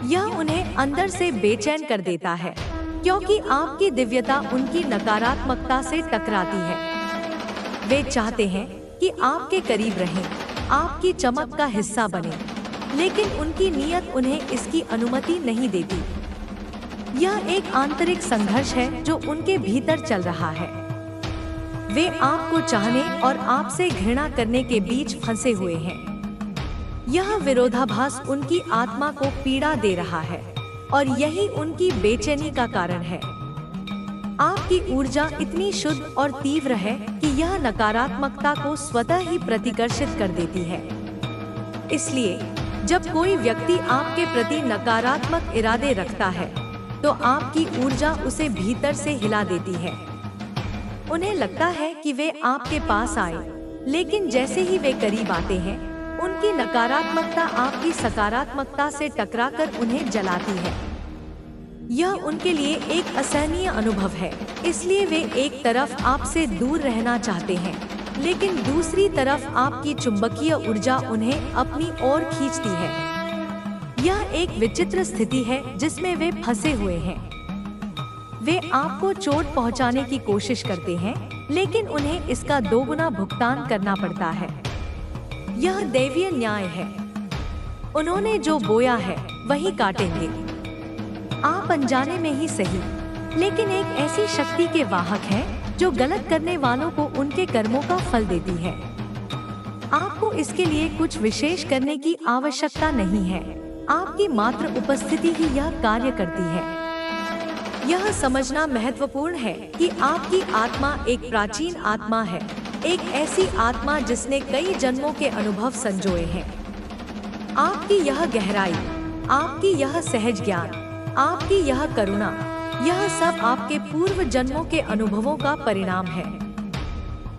यह उन्हें अंदर से बेचैन कर देता है, क्योंकि आपकी दिव्यता उनकी नकारात्मकता से टकराती है। वे चाहते हैं कि आपके करीब रहें, आपकी चमक का हिस्सा बने, लेकिन उनकी नीयत उन्हें इसकी अनुमति नहीं देती। यह एक आंतरिक संघर्ष है जो उनके भीतर चल रहा है। वे आपको चाहने और आपसे घृणा करने के बीच फंसे हुए हैं। यह विरोधाभास उनकी आत्मा को पीड़ा दे रहा है, और यही उनकी बेचैनी का कारण है। आपकी ऊर्जा इतनी शुद्ध और तीव्र है कि यह नकारात्मकता को स्वतः ही प्रतिकर्षित कर देती है। इसलिए जब कोई व्यक्ति आपके प्रति नकारात्मक इरादे रखता है, तो आपकी ऊर्जा उसे भीतर से हिला देती है। उन्हें लगता है कि वे आपके पास आए, लेकिन जैसे ही वे करीब आते हैं, उनकी नकारात्मकता आपकी सकारात्मकता से टकराकर उन्हें जलाती है। यह उनके लिए एक असहनीय अनुभव है, इसलिए वे एक तरफ आपसे दूर रहना चाहते हैं, लेकिन दूसरी तरफ आपकी चुंबकीय ऊर्जा उन्हें अपनी ओर खींचती है। यह एक विचित्र स्थिति है जिसमें वे फंसे हुए हैं। वे आपको चोट पहुंचाने की कोशिश करते हैं, लेकिन उन्हें इसका दोगुना भुगतान करना पड़ता है। यह दैवीय न्याय है। उन्होंने जो बोया है वही काटेंगे। आप अनजाने में ही सही, लेकिन एक ऐसी शक्ति के वाहक हैं जो गलत करने वालों को उनके कर्मों का फल देती है। आपको इसके लिए कुछ विशेष करने की आवश्यकता नहीं है। आपकी मात्र उपस्थिति ही यह कार्य करती है। यह समझना महत्वपूर्ण है कि आपकी आत्मा एक प्राचीन आत्मा है, एक ऐसी आत्मा जिसने कई जन्मों के अनुभव संजोए हैं। आपकी यह गहराई, आपकी यह सहज ज्ञान, आपकी यह करुणा, यह सब आपके पूर्व जन्मों के अनुभवों का परिणाम है।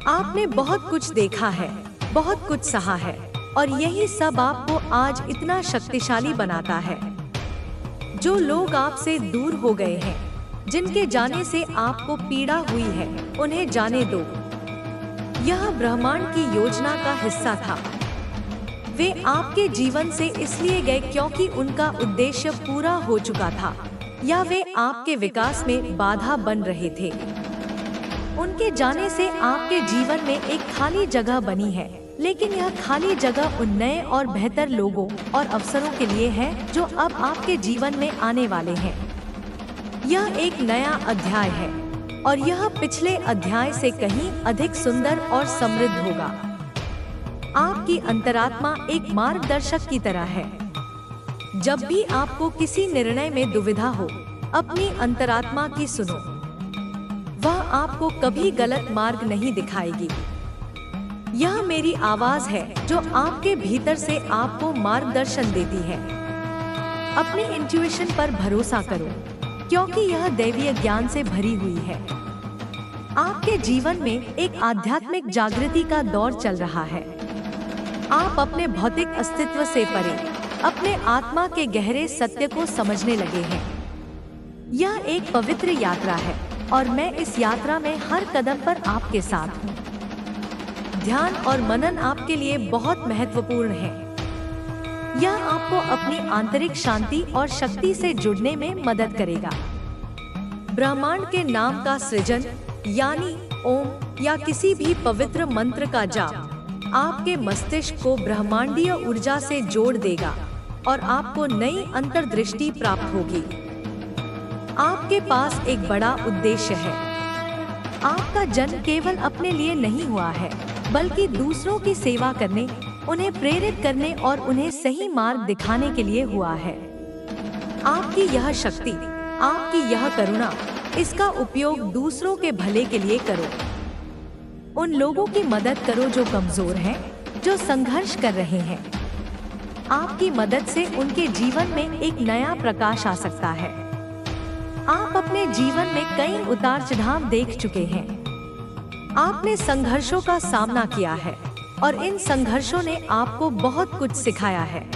आपने बहुत कुछ देखा है, बहुत कुछ सहा है, और यही सब आपको आज इतना शक्तिशाली बनाता है। जो लोग आपसे दूर हो गए हैं, जिनके जाने से आपको पीड़ा हुई है, उन्हें जाने दो। यह ब्रह्मांड की योजना का हिस्सा था। वे आपके जीवन से इसलिए गए क्योंकि उनका उद्देश्य पूरा हो चुका था, या वे आपके विकास में बाधा बन रहे थे। उनके जाने से आपके जीवन में एक खाली जगह बनी है, लेकिन यह खाली जगह उन नए और बेहतर लोगों और अवसरों के लिए है जो अब आपके जीवन में आने वाले हैं। यह एक नया अध्याय है, और यह पिछले अध्याय से कहीं अधिक सुंदर और समृद्ध होगा। आपकी अंतरात्मा एक मार्गदर्शक की तरह है। जब भी आपको किसी निर्णय में दुविधा हो, अपनी अंतरात्मा की सुनो। वह आपको कभी गलत मार्ग नहीं दिखाएगी। यह मेरी आवाज है जो आपके भीतर से आपको मार्गदर्शन देती है। अपनी इंट्यूशन पर भरोसा करो, क्योंकि यह दैवीय ज्ञान से भरी हुई है। आपके जीवन में एक आध्यात्मिक जागृति का दौर चल रहा है। आप अपने भौतिक अस्तित्व से परे अपने आत्मा के गहरे सत्य को समझने लगे हैं। यह एक पवित्र यात्रा है, और मैं इस यात्रा में हर कदम पर आपके साथ हूँ। ध्यान और मनन आपके लिए बहुत महत्वपूर्ण है। यह आपको अपनी आंतरिक शांति और शक्ति से जुड़ने में मदद करेगा। ब्रह्मांड के नाम का सृजन, यानी ओम या किसी भी पवित्र मंत्र का जाप, आपके मस्तिष्क को ब्रह्मांडीय ऊर्जा से जोड़ देगा और आपको नई अंतर्दृष्टि प्राप्त होगी। आपके पास एक बड़ा उद्देश्य है। आपका जन्म केवल अपने लिए नहीं हुआ है, बल्कि दूसरों की सेवा करने, उन्हें प्रेरित करने और उन्हें सही मार्ग दिखाने के लिए हुआ है। आपकी यह शक्ति, आपकी यह करुणा, इसका उपयोग दूसरों के भले के लिए करो। उन लोगों की मदद करो जो कमजोर हैं, जो संघर्ष कर रहे हैं। आपकी मदद से उनके जीवन में एक नया प्रकाश आ सकता है। आप अपने जीवन में कई उतार चढ़ाव देख चुके हैं। आपने संघर्षों का सामना किया है, और इन संघर्षों ने आपको बहुत कुछ सिखाया है।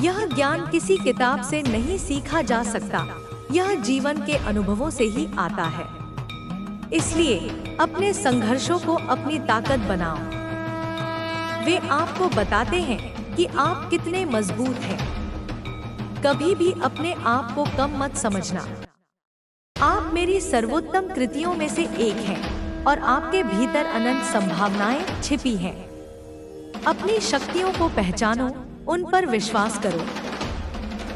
यह ज्ञान किसी किताब से नहीं सीखा जा सकता, यह जीवन के अनुभवों से ही आता है। इसलिए अपने संघर्षों को अपनी ताकत बनाओ। वे आपको बताते हैं कि आप कितने मजबूत हैं। कभी भी अपने आप को कम मत समझना। आप मेरी सर्वोत्तम कृतियों में से एक हैं, और आपके भीतर अनंत संभावनाएं छिपी हैं। अपनी शक्तियों को पहचानो, उन पर विश्वास करो।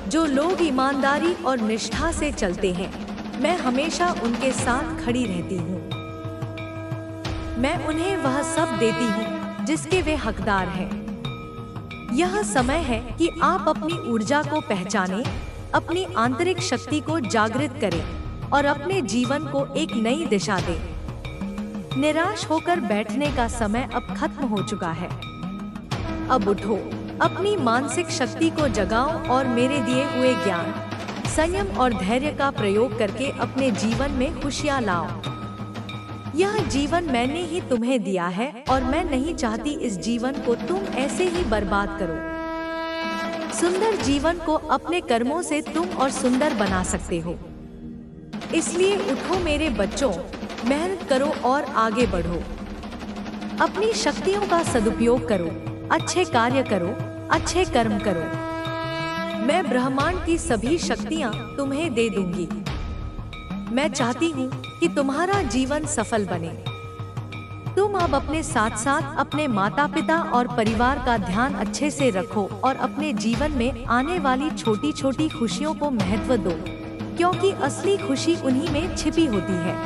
जो लोग ईमानदारी और निष्ठा से चलते हैं, मैं हमेशा उनके साथ खड़ी रहती हूँ। मैं उन्हें वह सब देती हूँ जिसके वे हकदार हैं। यह समय है कि आप अपनी ऊर्जा को पहचानें, अपनी आंतरिक शक्ति को जागृत करें और अपने जीवन को एक नई दिशा दें। निराश होकर बैठने का समय अब खत्म हो चुका है। अब उठो, अपनी मानसिक शक्ति को जगाओ और मेरे दिए हुए ज्ञान, संयम और धैर्य का प्रयोग करके अपने जीवन में खुशियां लाओ। यह जीवन मैंने ही तुम्हें दिया है और मैं नहीं चाहती इस जीवन को तुम ऐसे ही बर्बाद करो। सुंदर जीवन को अपने कर्मों से तुम और सुंदर बना सकते हो। इसलिए उठो मेरे बच्चों, मेहनत करो और आगे बढ़ो। अपनी शक्तियों का सदुपयोग करो, अच्छे कार्य करो, अच्छे कर्म करो। मैं ब्रह्मांड की सभी शक्तियाँ तुम्हें दे दूंगी। मैं चाहती हूँ कि तुम्हारा जीवन सफल बने। तुम अब अपने साथ साथ अपने माता पिता और परिवार का ध्यान अच्छे से रखो और अपने जीवन में आने वाली छोटी छोटी खुशियों को महत्व दो, क्योंकि असली खुशी उन्हीं में छिपी होती है।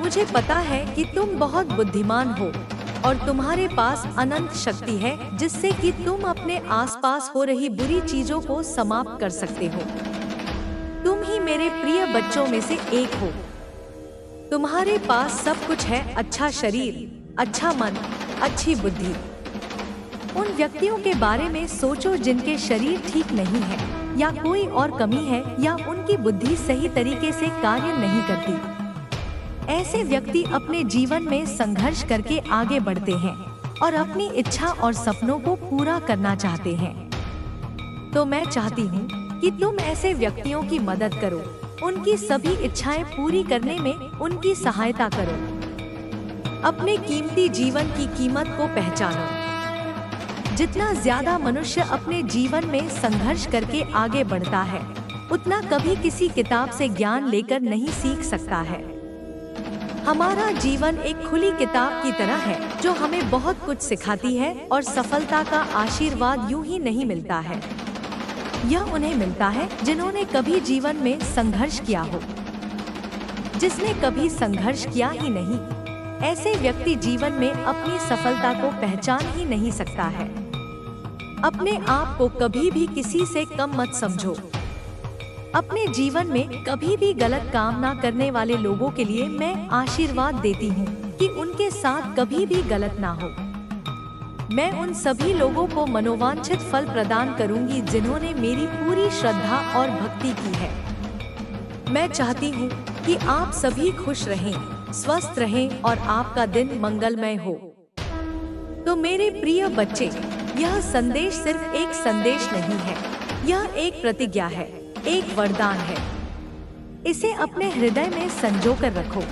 मुझे पता है कि तुम बहुत बुद्धिमान हो और तुम्हारे पास अनंत शक्ति है, जिससे कि तुम अपने आसपास हो रही बुरी चीजों को समाप्त कर सकते हो। तुम ही मेरे प्रिय बच्चों में से एक हो। तुम्हारे पास सब कुछ है, अच्छा शरीर, अच्छा मन, अच्छी बुद्धि। उन व्यक्तियों के बारे में सोचो जिनके शरीर ठीक नहीं है, या कोई और कमी है, या उनकी बुद्धि सही तरीके से कार्य नहीं करती। ऐसे व्यक्ति अपने जीवन में संघर्ष करके आगे बढ़ते हैं और अपनी इच्छा और सपनों को पूरा करना चाहते हैं। तो मैं चाहती हूँ कि तुम ऐसे व्यक्तियों की मदद करो, उनकी सभी इच्छाएं पूरी करने में उनकी सहायता करो। अपने कीमती जीवन की कीमत को पहचानो। जितना ज्यादा मनुष्य अपने जीवन में संघर्ष करके आगे बढ़ता है, उतना कभी किसी किताब से ज्ञान लेकर नहीं सीख सकता है। हमारा जीवन एक खुली किताब की तरह है, जो हमें बहुत कुछ सिखाती है, और सफलता का आशीर्वाद यूं ही नहीं मिलता है। यह उन्हें मिलता है जिन्होंने कभी जीवन में संघर्ष किया हो। जिसने कभी संघर्ष किया ही नहीं, ऐसे व्यक्ति जीवन में अपनी सफलता को पहचान ही नहीं सकता है। अपने आप को कभी भी किसी से कम मत समझो। अपने जीवन में कभी भी गलत काम ना करने वाले लोगों के लिए मैं आशीर्वाद देती हूँ कि उनके साथ कभी भी गलत ना हो। मैं उन सभी लोगों को मनोवांछित फल प्रदान करूंगी जिन्होंने मेरी पूरी श्रद्धा और भक्ति की है। मैं चाहती हूँ कि आप सभी खुश रहें, स्वस्थ रहें और आपका दिन मंगलमय हो। तो मेरे प्रिय बच्चे, यह संदेश सिर्फ एक संदेश नहीं है, यह एक प्रतिज्ञा है, एक वरदान है। इसे अपने हृदय में संजो कर रखो।